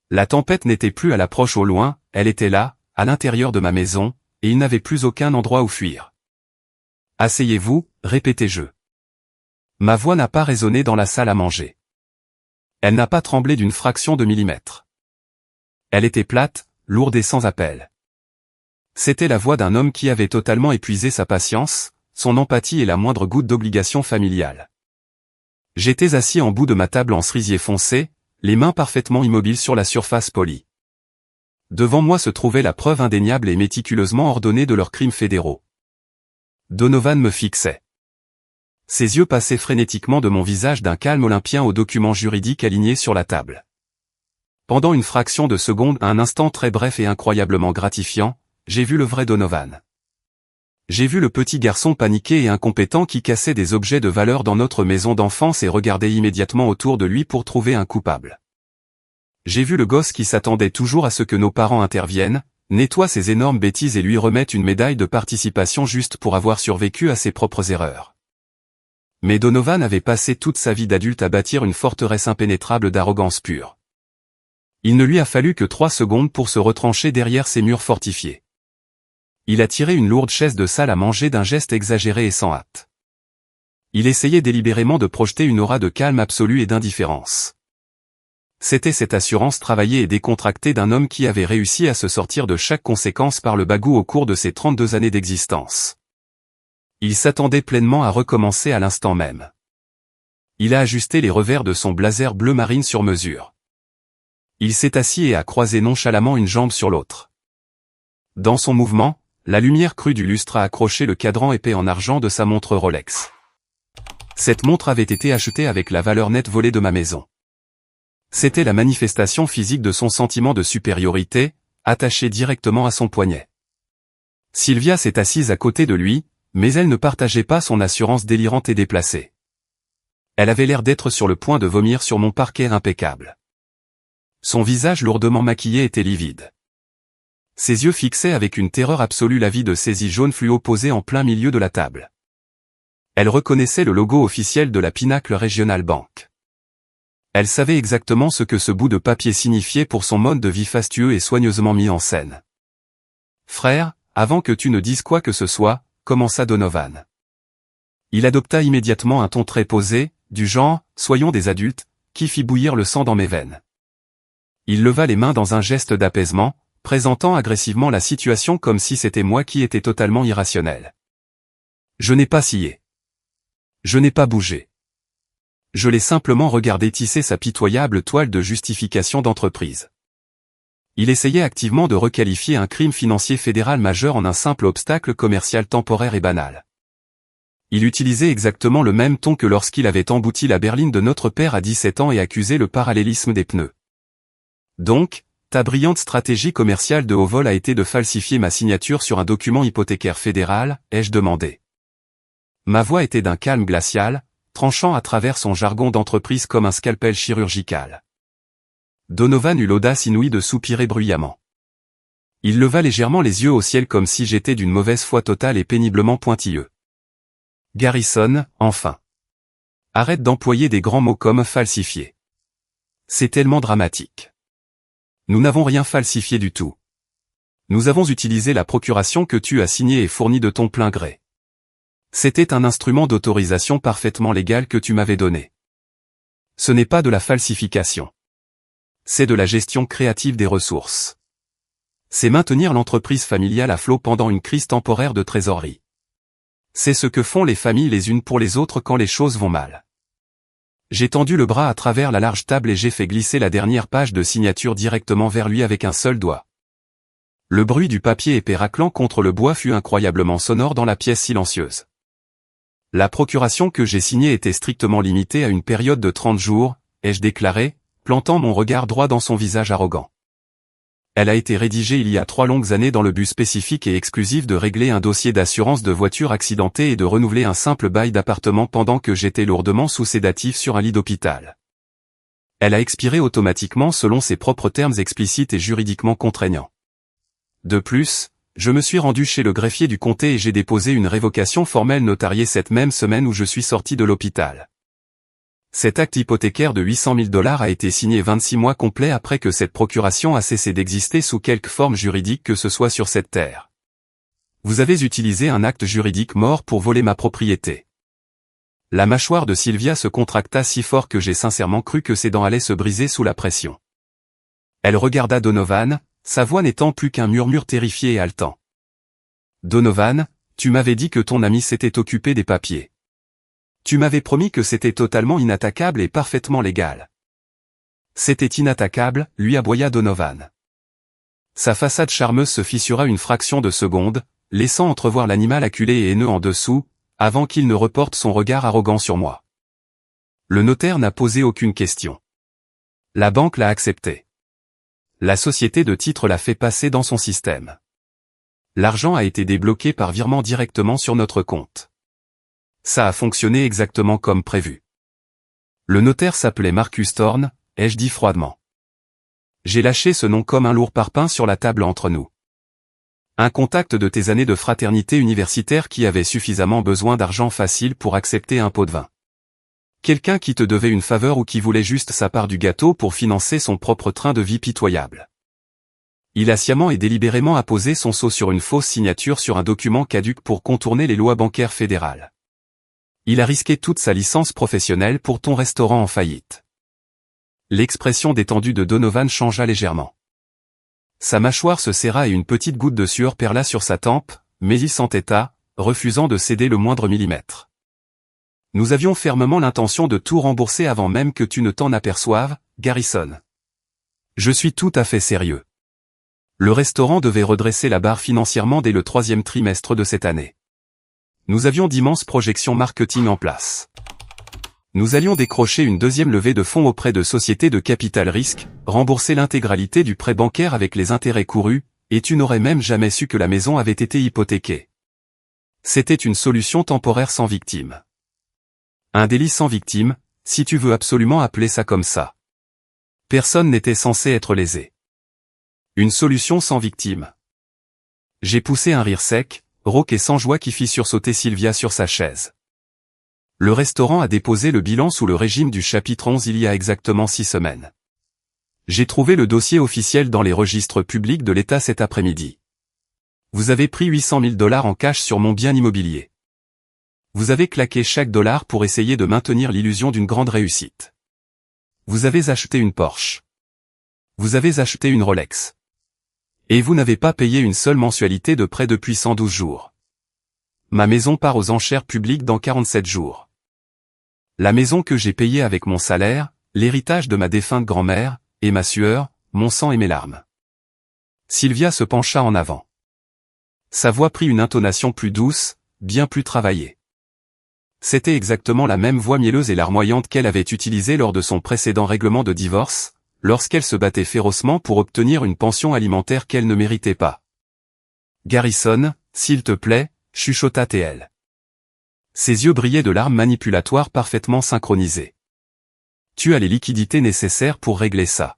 Speaker 1: La tempête n'était plus à l'approche au loin, elle était là, à l'intérieur de ma maison, et il n'avait plus aucun endroit où fuir. « Asseyez-vous » répétai-je. Ma voix n'a pas résonné dans la salle à manger. Elle n'a pas tremblé d'une fraction de millimètre. Elle était plate, lourde et sans appel. C'était la voix d'un homme qui avait totalement épuisé sa patience, son empathie et la moindre goutte d'obligation familiale. J'étais assis en bout de ma table en cerisier foncé, les mains parfaitement immobiles sur la surface polie. Devant moi se trouvait la preuve indéniable et méticuleusement ordonnée de leurs crimes fédéraux. Donovan me fixait. Ses yeux passaient frénétiquement de mon visage d'un calme olympien aux documents juridiques alignés sur la table. Pendant une fraction de seconde, un instant très bref et incroyablement gratifiant, j'ai vu le vrai Donovan. J'ai vu le petit garçon paniqué et incompétent qui cassait des objets de valeur dans notre maison d'enfance et regardait immédiatement autour de lui pour trouver un coupable. J'ai vu le gosse qui s'attendait toujours à ce que nos parents interviennent, nettoient ses énormes bêtises et lui remettent une médaille de participation juste pour avoir survécu à ses propres erreurs. Mais Donovan avait passé toute sa vie d'adulte à bâtir une forteresse impénétrable d'arrogance pure. Il ne lui a fallu que 3 secondes pour se retrancher derrière ces murs fortifiés. Il a tiré une lourde chaise de salle à manger d'un geste exagéré et sans hâte. Il essayait délibérément de projeter une aura de calme absolu et d'indifférence. C'était cette assurance travaillée et décontractée d'un homme qui avait réussi à se sortir de chaque conséquence par le bagout au cours de ses 32 années d'existence. Il s'attendait pleinement à recommencer à l'instant même. Il a ajusté les revers de son blazer bleu marine sur mesure. Il s'est assis et a croisé nonchalamment une jambe sur l'autre. Dans son mouvement, la lumière crue du lustre a accroché le cadran épais en argent de sa montre Rolex. Cette montre avait été achetée avec la valeur nette volée de ma maison. C'était la manifestation physique de son sentiment de supériorité, attaché directement à son poignet. Sylvia s'est assise à côté de lui, mais elle ne partageait pas son assurance délirante et déplacée. Elle avait l'air d'être sur le point de vomir sur mon parquet impeccable. Son visage lourdement maquillé était livide. Ses yeux fixaient avec une terreur absolue la vie de saisie jaune fluo posée en plein milieu de la table. Elle reconnaissait le logo officiel de la Pinnacle Regional Bank. Elle savait exactement ce que ce bout de papier signifiait pour son mode de vie fastueux et soigneusement mis en scène. « Frère, avant que tu ne dises quoi que ce soit, » commença Donovan. Il adopta immédiatement un ton très posé, du genre « soyons des adultes », qui fit bouillir le sang dans mes veines. Il leva les mains dans un geste d'apaisement, présentant agressivement la situation comme si c'était moi qui étais totalement irrationnel. Je n'ai pas scié. Je n'ai pas bougé. Je l'ai simplement regardé tisser sa pitoyable toile de justification d'entreprise. Il essayait activement de requalifier un crime financier fédéral majeur en un simple obstacle commercial temporaire et banal. Il utilisait exactement le même ton que lorsqu'il avait embouti la berline de notre père à 17 ans et accusé le parallélisme des pneus. Donc, ta brillante stratégie commerciale de haut vol a été de falsifier ma signature sur un document hypothécaire fédéral, ai-je demandé. Ma voix était d'un calme glacial, tranchant à travers son jargon d'entreprise comme un scalpel chirurgical. Donovan eut l'audace inouïe de soupirer bruyamment. Il leva légèrement les yeux au ciel comme si j'étais d'une mauvaise foi totale et péniblement pointilleux. Garrison, enfin. Arrête d'employer des grands mots comme falsifier. C'est tellement dramatique. Nous n'avons rien falsifié du tout. Nous avons utilisé la procuration que tu as signée et fournie de ton plein gré. C'était un instrument d'autorisation parfaitement légal que tu m'avais donné. Ce n'est pas de la falsification. C'est de la gestion créative des ressources. C'est maintenir l'entreprise familiale à flot pendant une crise temporaire de trésorerie. C'est ce que font les familles les unes pour les autres quand les choses vont mal. J'ai tendu le bras à travers la large table et j'ai fait glisser la dernière page de signature directement vers lui avec un seul doigt. Le bruit du papier épais raclant contre le bois fut incroyablement sonore dans la pièce silencieuse. La procuration que j'ai signée était strictement limitée à une période de 30 jours, ai-je déclaré, plantant mon regard droit dans son visage arrogant. Elle a été rédigée il y a 3 longues années dans le but spécifique et exclusif de régler un dossier d'assurance de voiture accidentée et de renouveler un simple bail d'appartement pendant que j'étais lourdement sous sédatif sur un lit d'hôpital. Elle a expiré automatiquement selon ses propres termes explicites et juridiquement contraignants. De plus, je me suis rendu chez le greffier du comté et j'ai déposé une révocation formelle notariée cette même semaine où je suis sorti de l'hôpital. Cet acte hypothécaire de 800 000 $ a été signé 26 mois complets après que cette procuration a cessé d'exister sous quelque forme juridique que ce soit sur cette terre. Vous avez utilisé un acte juridique mort pour voler ma propriété. La mâchoire de Sylvia se contracta si fort que j'ai sincèrement cru que ses dents allaient se briser sous la pression. Elle regarda Donovan, sa voix n'étant plus qu'un murmure terrifié et haletant. Donovan, tu m'avais dit que ton ami s'était occupé des papiers. Tu m'avais promis que c'était totalement inattaquable et parfaitement légal. C'était inattaquable, lui aboya Donovan. Sa façade charmeuse se fissura une fraction de seconde, laissant entrevoir l'animal acculé et haineux en dessous, avant qu'il ne reporte son regard arrogant sur moi. Le notaire n'a posé aucune question. La banque l'a accepté. La société de titres l'a fait passer dans son système. L'argent a été débloqué par virement directement sur notre compte. Ça a fonctionné exactement comme prévu. Le notaire s'appelait Marcus Thorne, ai-je dit froidement. J'ai lâché ce nom comme un lourd parpaing sur la table entre nous. Un contact de tes années de fraternité universitaire qui avait suffisamment besoin d'argent facile pour accepter un pot de vin. Quelqu'un qui te devait une faveur ou qui voulait juste sa part du gâteau pour financer son propre train de vie pitoyable. Il a sciemment et délibérément apposé son sceau sur une fausse signature sur un document caduc pour contourner les lois bancaires fédérales. Il a risqué toute sa licence professionnelle pour ton restaurant en faillite. L'expression détendue de Donovan changea légèrement. Sa mâchoire se serra et une petite goutte de sueur perla sur sa tempe, mais il s'entêta, refusant de céder le moindre millimètre. Nous avions fermement l'intention de tout rembourser avant même que tu ne t'en aperçoives, Garrison. Je suis tout à fait sérieux. Le restaurant devait redresser la barre financièrement dès le 3e trimestre de cette année. Nous avions d'immenses projections marketing en place. Nous allions décrocher une deuxième levée de fonds auprès de sociétés de capital risque, rembourser l'intégralité du prêt bancaire avec les intérêts courus, et tu n'aurais même jamais su que la maison avait été hypothéquée. C'était une solution temporaire sans victime. Un délit sans victime, si tu veux absolument appeler ça comme ça. Personne n'était censé être lésé. Une solution sans victime. J'ai poussé un rire sec, rauque et sans joie qui fit sursauter Sylvia sur sa chaise. Le restaurant a déposé le bilan sous le régime du chapitre 11 il y a exactement 6 semaines. J'ai trouvé le dossier officiel dans les registres publics de l'État cet après-midi. Vous avez pris 800 000 $ en cash sur mon bien immobilier. Vous avez claqué chaque dollar pour essayer de maintenir l'illusion d'une grande réussite. Vous avez acheté une Porsche. Vous avez acheté une Rolex. Et vous n'avez pas payé une seule mensualité de prêt depuis 112 jours. Ma maison part aux enchères publiques dans 47 jours. La maison que j'ai payée avec mon salaire, l'héritage de ma défunte grand-mère, et ma sueur, mon sang et mes larmes. Sylvia se pencha en avant. Sa voix prit une intonation plus douce, bien plus travaillée. C'était exactement la même voix mielleuse et larmoyante qu'elle avait utilisée lors de son précédent règlement de divorce, lorsqu'elle se battait férocement pour obtenir une pension alimentaire qu'elle ne méritait pas. « Garrison, s'il te plaît », chuchota T.L. Ses yeux brillaient de larmes manipulatoires parfaitement synchronisées. « Tu as les liquidités nécessaires pour régler ça.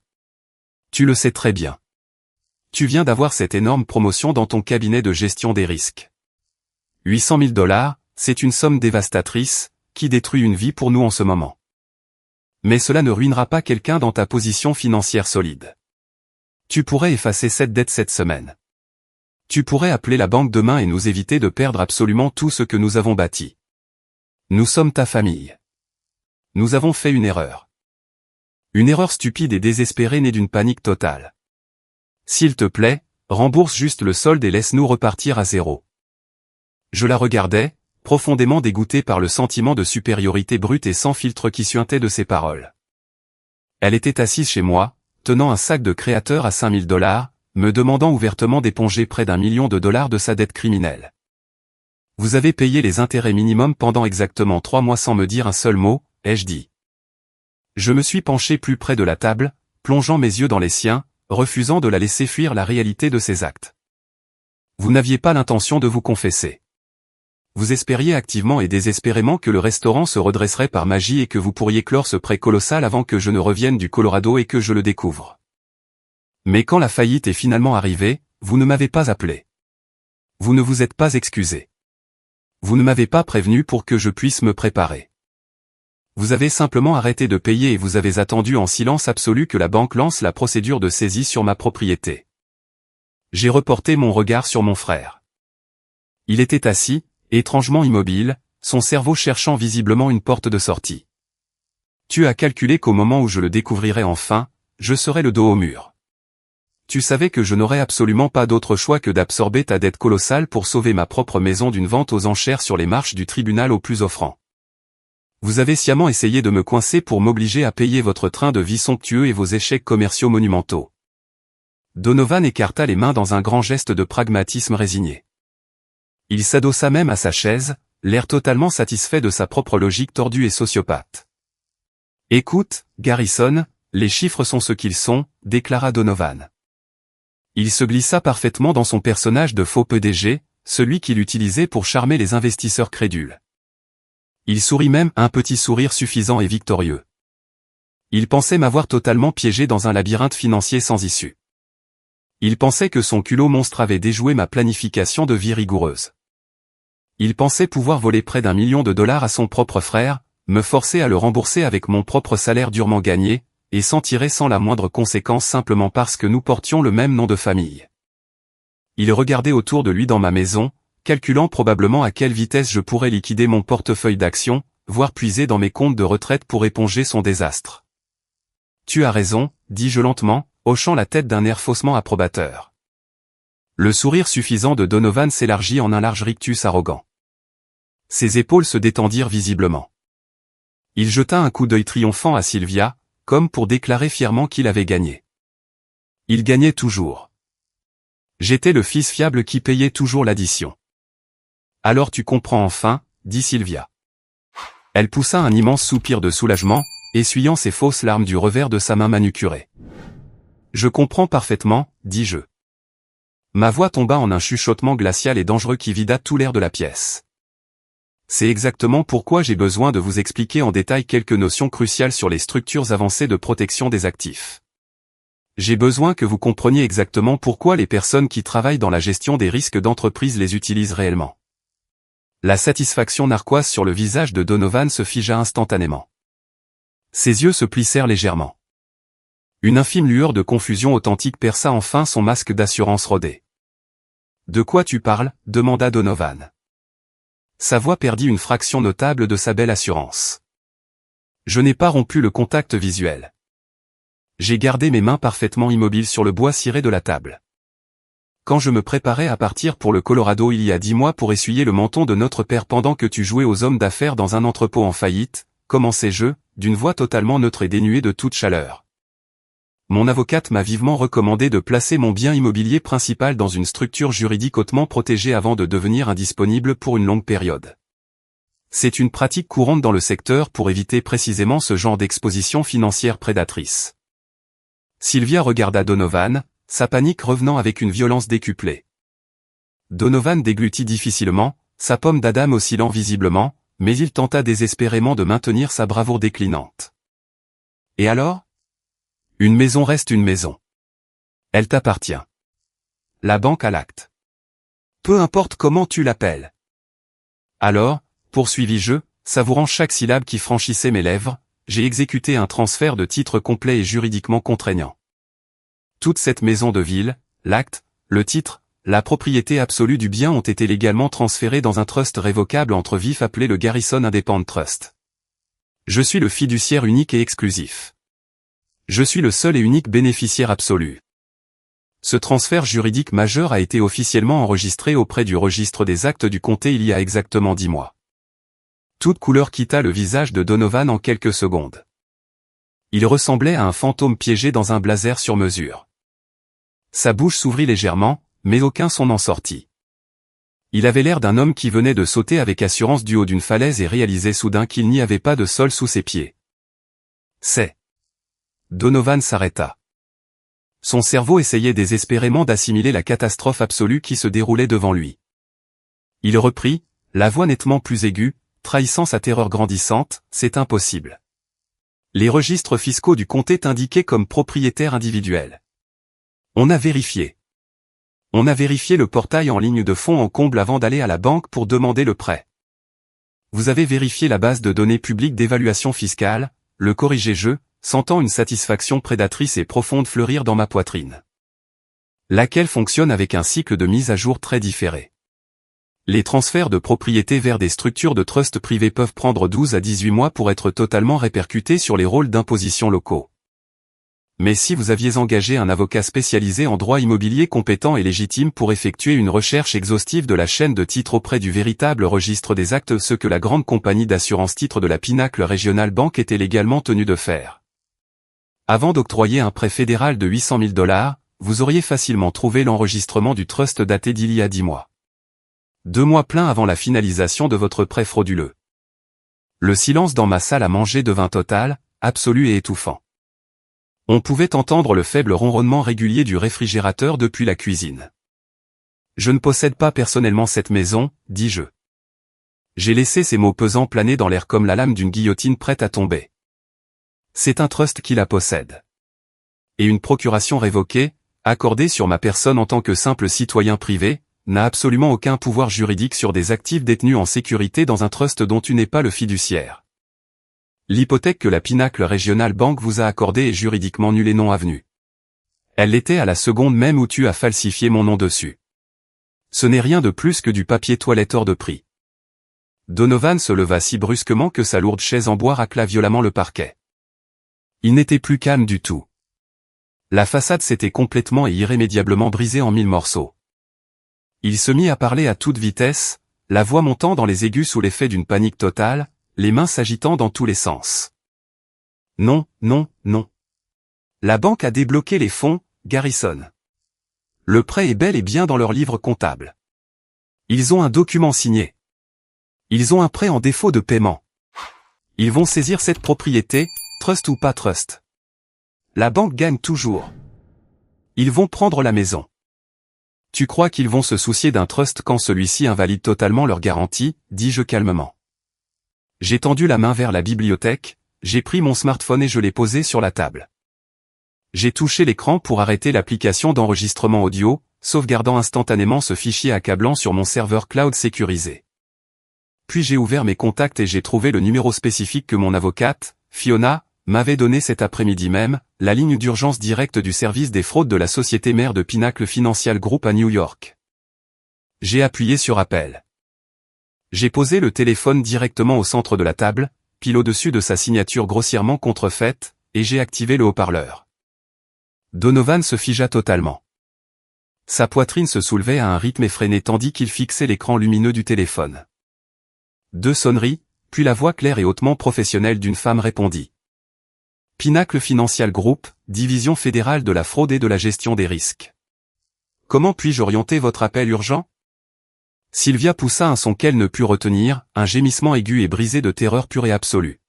Speaker 1: Tu le sais très bien. Tu viens d'avoir cette énorme promotion dans ton cabinet de gestion des risques. 800 000 $, c'est une somme dévastatrice, qui détruit une vie pour nous en ce moment. Mais cela ne ruinera pas quelqu'un dans ta position financière solide. Tu pourrais effacer cette dette cette semaine. Tu pourrais appeler la banque demain et nous éviter de perdre absolument tout ce que nous avons bâti. Nous sommes ta famille. Nous avons fait une erreur. Une erreur stupide et désespérée née d'une panique totale. S'il te plaît, rembourse juste le solde et laisse-nous repartir à zéro. Je la regardais, profondément dégoûté par le sentiment de supériorité brute et sans filtre qui suintait de ses paroles. Elle était assise chez moi, tenant un sac de créateur à 5 000 $, me demandant ouvertement d'éponger près d'1 million de dollars de sa dette criminelle. Vous avez payé les intérêts minimums pendant exactement 3 mois sans me dire un seul mot, ai-je dit. Je me suis penché plus près de la table, plongeant mes yeux dans les siens, refusant de la laisser fuir la réalité de ses actes. Vous n'aviez pas l'intention de vous confesser. Vous espériez activement et désespérément que le restaurant se redresserait par magie et que vous pourriez clore ce prêt colossal avant que je ne revienne du Colorado et que je le découvre. Mais quand la faillite est finalement arrivée, vous ne m'avez pas appelé. Vous ne vous êtes pas excusé. Vous ne m'avez pas prévenu pour que je puisse me préparer. Vous avez simplement arrêté de payer et vous avez attendu en silence absolu que la banque lance la procédure de saisie sur ma propriété. J'ai reporté mon regard sur mon frère. Il était assis, étrangement immobile, son cerveau cherchant visiblement une porte de sortie. Tu as calculé qu'au moment où je le découvrirais enfin, je serais le dos au mur. Tu savais que je n'aurais absolument pas d'autre choix que d'absorber ta dette colossale pour sauver ma propre maison d'une vente aux enchères sur les marches du tribunal au plus offrant. Vous avez sciemment essayé de me coincer pour m'obliger à payer votre train de vie somptueux et vos échecs commerciaux monumentaux. Donovan écarta les mains dans un grand geste de pragmatisme résigné. Il s'adossa même à sa chaise, l'air totalement satisfait de sa propre logique tordue et sociopathe. « Écoute, Garrison, les chiffres sont ce qu'ils sont, déclara Donovan. Il se glissa parfaitement dans son personnage de faux PDG, celui qu'il utilisait pour charmer les investisseurs crédules. Il sourit même, un petit sourire suffisant et victorieux. Il pensait m'avoir totalement piégé dans un labyrinthe financier sans issue. Il pensait que son culot monstre avait déjoué ma planification de vie rigoureuse. Il pensait pouvoir voler près d'1 million de dollars à son propre frère, me forcer à le rembourser avec mon propre salaire durement gagné, et s'en tirer sans la moindre conséquence simplement parce que nous portions le même nom de famille. Il regardait autour de lui dans ma maison, calculant probablement à quelle vitesse je pourrais liquider mon portefeuille d'actions, voire puiser dans mes comptes de retraite pour éponger son désastre. Tu as raison, dis-je lentement, hochant la tête d'un air faussement approbateur. Le sourire suffisant de Donovan s'élargit en un large rictus arrogant. Ses épaules se détendirent visiblement. Il jeta un coup d'œil triomphant à Sylvia, comme pour déclarer fièrement qu'il avait gagné. Il gagnait toujours. J'étais le fils fiable qui payait toujours l'addition. Alors tu comprends enfin, dit Sylvia. Elle poussa un immense soupir de soulagement, essuyant ses fausses larmes du revers de sa main manucurée. Je comprends parfaitement, dis-je. Ma voix tomba en un chuchotement glacial et dangereux qui vida tout l'air de la pièce. C'est exactement pourquoi j'ai besoin de vous expliquer en détail quelques notions cruciales sur les structures avancées de protection des actifs. J'ai besoin que vous compreniez exactement pourquoi les personnes qui travaillent dans la gestion des risques d'entreprise les utilisent réellement. La satisfaction narquoise sur le visage de Donovan se figea instantanément. Ses yeux se plissèrent légèrement. Une infime lueur de confusion authentique perça enfin son masque d'assurance rodé. « De quoi tu parles ?» demanda Donovan. Sa voix perdit une fraction notable de sa belle assurance. Je n'ai pas rompu le contact visuel. J'ai gardé mes mains parfaitement immobiles sur le bois ciré de la table. Quand je me préparais à partir pour le Colorado il y a 10 mois pour essuyer le menton de notre père pendant que tu jouais aux hommes d'affaires dans un entrepôt en faillite, commençai-je, d'une voix totalement neutre et dénuée de toute chaleur. Mon avocate m'a vivement recommandé de placer mon bien immobilier principal dans une structure juridique hautement protégée avant de devenir indisponible pour une longue période. C'est une pratique courante dans le secteur pour éviter précisément ce genre d'exposition financière prédatrice. Sylvia regarda Donovan, sa panique revenant avec une violence décuplée. Donovan déglutit difficilement, sa pomme d'Adam oscillant visiblement, mais il tenta désespérément de maintenir sa bravoure déclinante. Et alors ? Une maison reste une maison. Elle t'appartient. La banque a l'acte. Peu importe comment tu l'appelles. Alors, poursuivis-je, savourant chaque syllabe qui franchissait mes lèvres, j'ai exécuté un transfert de titre complet et juridiquement contraignant. Toute cette maison de ville, l'acte, le titre, la propriété absolue du bien ont été légalement transférés dans un trust révocable entre vifs appelé le Garrison Independent Trust. Je suis le fiduciaire unique et exclusif. Je suis le seul et unique bénéficiaire absolu. Ce transfert juridique majeur a été officiellement enregistré auprès du registre des actes du comté il y a exactement 10 mois. Toute couleur quitta le visage de Donovan en quelques secondes. Il ressemblait à un fantôme piégé dans un blazer sur mesure. Sa bouche s'ouvrit légèrement, mais aucun son n'en sortit. Il avait l'air d'un homme qui venait de sauter avec assurance du haut d'une falaise et réalisait soudain qu'il n'y avait pas de sol sous ses pieds. C'est... Donovan s'arrêta. Son cerveau essayait désespérément d'assimiler la catastrophe absolue qui se déroulait devant lui. Il reprit, la voix nettement plus aiguë, trahissant sa terreur grandissante, « C'est impossible. Les registres fiscaux du comté t'indiquaient comme propriétaire individuel. On a vérifié. On a vérifié le portail en ligne de fond en comble avant d'aller à la banque pour demander le prêt. Vous avez vérifié la base de données publique d'évaluation fiscale, le corrigé-je, sentant une satisfaction prédatrice et profonde fleurir dans ma poitrine. Laquelle fonctionne avec un cycle de mise à jour très différé. Les transferts de propriété vers des structures de trust privés peuvent prendre 12 à 18 mois pour être totalement répercutés sur les rôles d'imposition locaux. Mais si vous aviez engagé un avocat spécialisé en droit immobilier compétent et légitime pour effectuer une recherche exhaustive de la chaîne de titres auprès du véritable registre des actes, ce que la grande compagnie d'assurance titres de la Pinnacle Regional Bank était légalement tenue de faire. Avant d'octroyer un prêt fédéral de 800 000 $, vous auriez facilement trouvé l'enregistrement du trust daté d'il y a 10 mois. 2 mois pleins avant la finalisation de votre prêt frauduleux. Le silence dans ma salle à manger devint total, absolu et étouffant. On pouvait entendre le faible ronronnement régulier du réfrigérateur depuis la cuisine. Je ne possède pas personnellement cette maison, dis-je. J'ai laissé ces mots pesants planer dans l'air comme la lame d'une guillotine prête à tomber. C'est un trust qui la possède. Et une procuration révoquée, accordée sur ma personne en tant que simple citoyen privé, n'a absolument aucun pouvoir juridique sur des actifs détenus en sécurité dans un trust dont tu n'es pas le fiduciaire. L'hypothèque que la Pinnacle Regional Bank vous a accordée est juridiquement nulle et non avenue. Elle l'était à la seconde même où tu as falsifié mon nom dessus. Ce n'est rien de plus que du papier toilette hors de prix. Donovan se leva si brusquement que sa lourde chaise en bois racla violemment le parquet. Il n'était plus calme du tout. La façade s'était complètement et irrémédiablement brisée en 1000 morceaux. Il se mit à parler à toute vitesse, la voix montant dans les aigus sous l'effet d'une panique totale, les mains s'agitant dans tous les sens. Non, non, non. La banque a débloqué les fonds, Garrison. Le prêt est bel et bien dans leur livre comptable. Ils ont un document signé. Ils ont un prêt en défaut de paiement. Ils vont saisir cette propriété, trust ou pas trust. La banque gagne toujours. Ils vont prendre la maison. Tu crois qu'ils vont se soucier d'un trust quand celui-ci invalide totalement leur garantie, dis-je calmement. J'ai tendu la main vers la bibliothèque, j'ai pris mon smartphone et je l'ai posé sur la table. J'ai touché l'écran pour arrêter l'application d'enregistrement audio, sauvegardant instantanément ce fichier accablant sur mon serveur cloud sécurisé. Puis j'ai ouvert mes contacts et j'ai trouvé le numéro spécifique que mon avocate, Fiona, m'avait donné cet après-midi même, la ligne d'urgence directe du service des fraudes de la société mère de Pinnacle Financial Group à New York. J'ai appuyé sur appel. J'ai posé le téléphone directement au centre de la table, pile au-dessus de sa signature grossièrement contrefaite, et j'ai activé le haut-parleur. Donovan se figea totalement. Sa poitrine se soulevait à un rythme effréné tandis qu'il fixait l'écran lumineux du téléphone. 2 sonneries, puis la voix claire et hautement professionnelle d'une femme répondit. Pinnacle Financial Group, division fédérale de la fraude et de la gestion des risques. Comment puis-je orienter votre appel urgent? Sylvia poussa un son qu'elle ne put retenir, un gémissement aigu et brisé de terreur pure et absolue.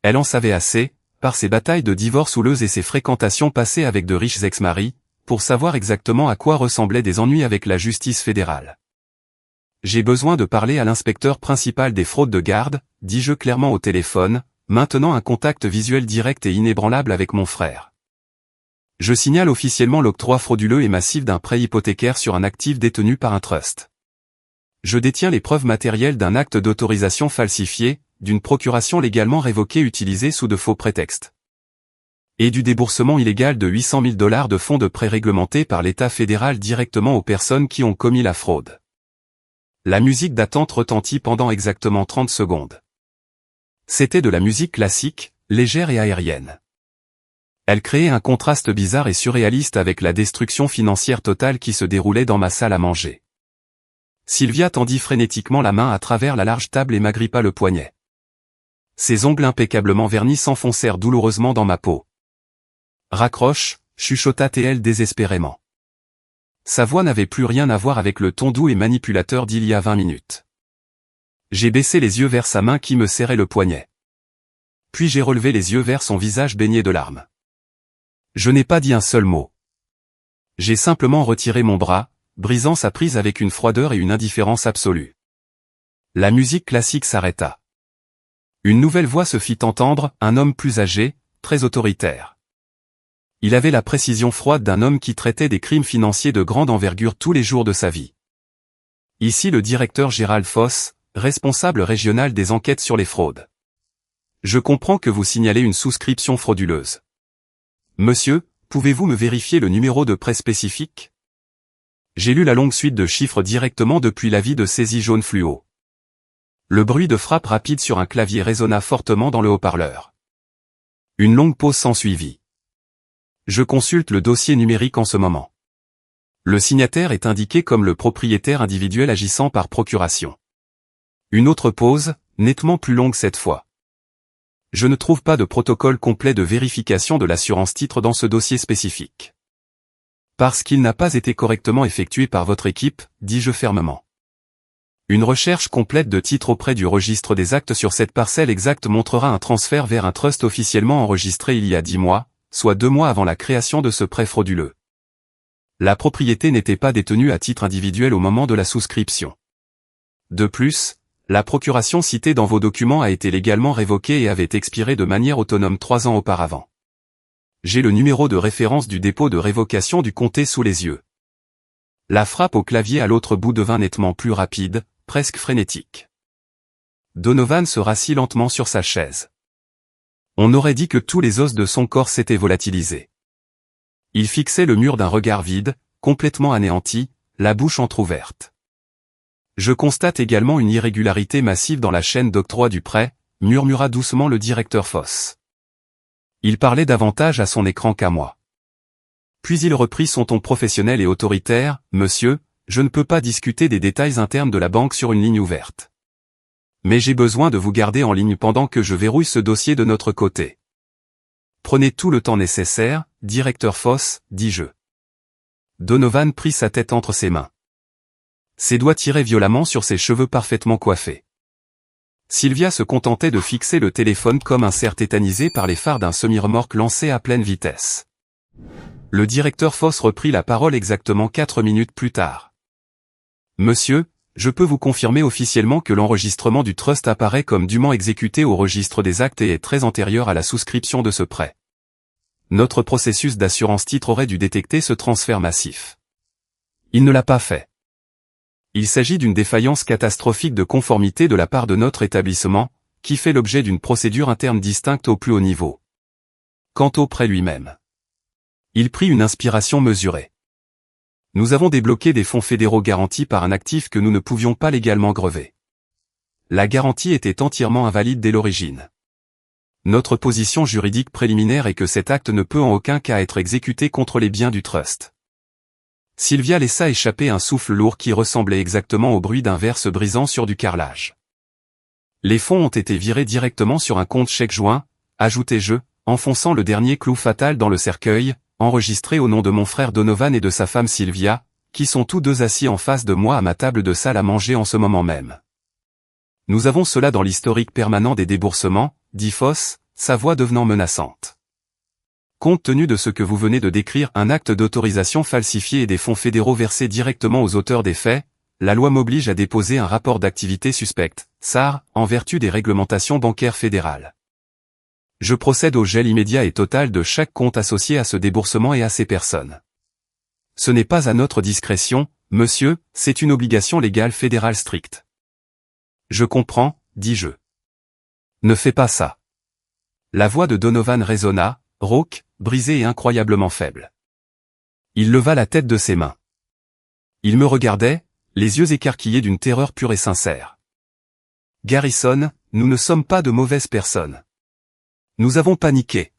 Speaker 1: Elle en savait assez, par ses batailles de divorce houleuses et ses fréquentations passées avec de riches ex-maris, pour savoir exactement à quoi ressemblaient des ennuis avec la justice fédérale. J'ai besoin de parler à l'inspecteur principal des fraudes de garde, dis-je clairement au téléphone, maintenant un contact visuel direct et inébranlable avec mon frère. Je signale officiellement l'octroi frauduleux et massif d'un prêt hypothécaire sur un actif détenu par un trust. Je détiens les preuves matérielles d'un acte d'autorisation falsifié, d'une procuration légalement révoquée utilisée sous de faux prétextes. Et du déboursement illégal de 800 000 $ de fonds de prêt réglementés par l'État fédéral directement aux personnes qui ont commis la fraude. La musique d'attente retentit pendant exactement 30 secondes. C'était de la musique classique, légère et aérienne. Elle créait un contraste bizarre et surréaliste avec la destruction financière totale qui se déroulait dans ma salle à manger. Sylvia tendit frénétiquement la main à travers la large table et m'agrippa le poignet. Ses ongles impeccablement vernis s'enfoncèrent douloureusement dans ma peau. Raccroche, chuchota-t-elle désespérément. Sa voix n'avait plus rien à voir avec le ton doux et manipulateur d'il y a 20 minutes. J'ai baissé les yeux vers sa main qui me serrait le poignet. Puis j'ai relevé les yeux vers son visage baigné de larmes. Je n'ai pas dit un seul mot. J'ai simplement retiré mon bras, brisant sa prise avec une froideur et une indifférence absolue. La musique classique s'arrêta. Une nouvelle voix se fit entendre, un homme plus âgé, très autoritaire. Il avait la précision froide d'un homme qui traitait des crimes financiers de grande envergure tous les jours de sa vie. Ici le directeur Gérald Foss, responsable régional des enquêtes sur les fraudes. Je comprends que vous signalez une souscription frauduleuse. Monsieur, pouvez-vous me vérifier le numéro de prêt spécifique? J'ai lu la longue suite de chiffres directement depuis l'avis de saisie jaune fluo. Le bruit de frappe rapide sur un clavier résonna fortement dans le haut-parleur. Une longue pause s'ensuivit. Je consulte le dossier numérique en ce moment. Le signataire est indiqué comme le propriétaire individuel agissant par procuration. Une autre pause, nettement plus longue cette fois. Je ne trouve pas de protocole complet de vérification de l'assurance-titre dans ce dossier spécifique. Parce qu'il n'a pas été correctement effectué par votre équipe, dis-je fermement. Une recherche complète de titres auprès du registre des actes sur cette parcelle exacte montrera un transfert vers un trust officiellement enregistré il y a 10 mois, soit 2 mois avant la création de ce prêt frauduleux. La propriété n'était pas détenue à titre individuel au moment de la souscription. De plus, la procuration citée dans vos documents a été légalement révoquée et avait expiré de manière autonome 3 ans auparavant. J'ai le numéro de référence du dépôt de révocation du comté sous les yeux. La frappe au clavier à l'autre bout devint nettement plus rapide, presque frénétique. Donovan se rassit lentement sur sa chaise. On aurait dit que tous les os de son corps s'étaient volatilisés. Il fixait le mur d'un regard vide, complètement anéanti, la bouche entr'ouverte. Je constate également une irrégularité massive dans la chaîne d'octroi du prêt, murmura doucement le directeur Foss. Il parlait davantage à son écran qu'à moi. Puis il reprit son ton professionnel et autoritaire, « Monsieur, je ne peux pas discuter des détails internes de la banque sur une ligne ouverte. Mais j'ai besoin de vous garder en ligne pendant que je verrouille ce dossier de notre côté. Prenez tout le temps nécessaire, directeur Foss, dis-je. Donovan prit sa tête entre ses mains. Ses doigts tiraient violemment sur ses cheveux parfaitement coiffés. Sylvia se contentait de fixer le téléphone comme un cerf tétanisé par les phares d'un semi-remorque lancé à pleine vitesse. Le directeur Foss reprit la parole exactement 4 minutes plus tard. Monsieur, je peux vous confirmer officiellement que l'enregistrement du trust apparaît comme dûment exécuté au registre des actes et est très antérieur à la souscription de ce prêt. Notre processus d'assurance titre aurait dû détecter ce transfert massif. Il ne l'a pas fait. Il s'agit d'une défaillance catastrophique de conformité de la part de notre établissement, qui fait l'objet d'une procédure interne distincte au plus haut niveau. Quant au prêt lui-même, il prit une inspiration mesurée. Nous avons débloqué des fonds fédéraux garantis par un actif que nous ne pouvions pas légalement grever. La garantie était entièrement invalide dès l'origine. Notre position juridique préliminaire est que cet acte ne peut en aucun cas être exécuté contre les biens du trust. Sylvia laissa échapper un souffle lourd qui ressemblait exactement au bruit d'un verre se brisant sur du carrelage. Les fonds ont été virés directement sur un compte chèque joint, ajoutai-je, enfonçant le dernier clou fatal dans le cercueil, enregistré au nom de mon frère Donovan et de sa femme Sylvia, qui sont tous deux assis en face de moi à ma table de salle à manger en ce moment même. Nous avons cela dans l'historique permanent des déboursements, dit Foss, sa voix devenant menaçante. Compte tenu de ce que vous venez de décrire, un acte d'autorisation falsifié et des fonds fédéraux versés directement aux auteurs des faits, la loi m'oblige à déposer un rapport d'activité suspecte, SAR, en vertu des réglementations bancaires fédérales. Je procède au gel immédiat et total de chaque compte associé à ce déboursement et à ces personnes. Ce n'est pas à notre discrétion, monsieur, c'est une obligation légale fédérale stricte. Je comprends, dis-je. Ne fais pas ça. La voix de Donovan résonna, rauque, brisée et incroyablement faible. Il leva la tête de ses mains. Il me regardait, les yeux écarquillés d'une terreur pure et sincère. Garrison, nous ne sommes pas de mauvaises personnes. Nous avons paniqué.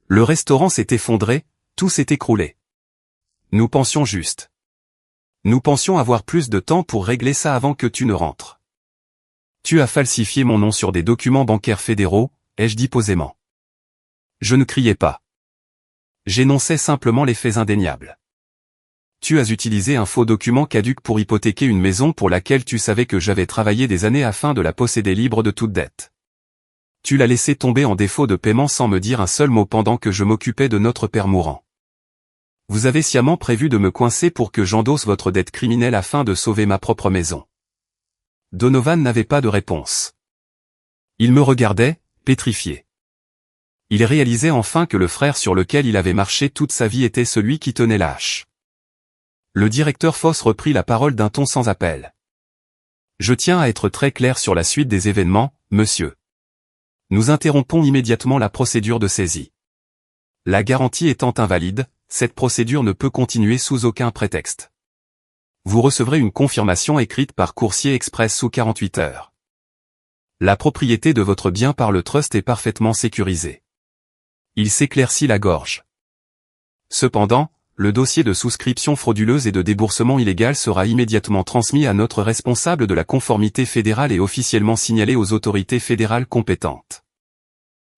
Speaker 1: Le restaurant s'est effondré, tout s'est écroulé. Nous pensions juste. Nous pensions avoir plus de temps pour régler ça avant que tu ne rentres. Tu as falsifié mon nom sur des documents bancaires fédéraux, ai-je dit posément. Je ne criais pas. J'énonçais simplement les faits indéniables. Tu as utilisé un faux document caduc pour hypothéquer une maison pour laquelle tu savais que j'avais travaillé des années afin de la posséder libre de toute dette. Tu l'as laissé tomber en défaut de paiement sans me dire un seul mot pendant que je m'occupais de notre père mourant. Vous avez sciemment prévu de me coincer pour que j'endosse votre dette criminelle afin de sauver ma propre maison. Donovan n'avait pas de réponse. Il me regardait, pétrifié. Il réalisait enfin que le frère sur lequel il avait marché toute sa vie était celui qui tenait la hache. Le directeur Foss reprit la parole d'un ton sans appel. Je tiens à être très clair sur la suite des événements, monsieur. Nous interrompons immédiatement la procédure de saisie. La garantie étant invalide, cette procédure ne peut continuer sous aucun prétexte. Vous recevrez une confirmation écrite par coursier express sous 48 heures. La propriété de votre bien par le trust est parfaitement sécurisée. Il s'éclaircit la gorge. Cependant, le dossier de souscription frauduleuse et de déboursement illégal sera immédiatement transmis à notre responsable de la conformité fédérale et officiellement signalé aux autorités fédérales compétentes.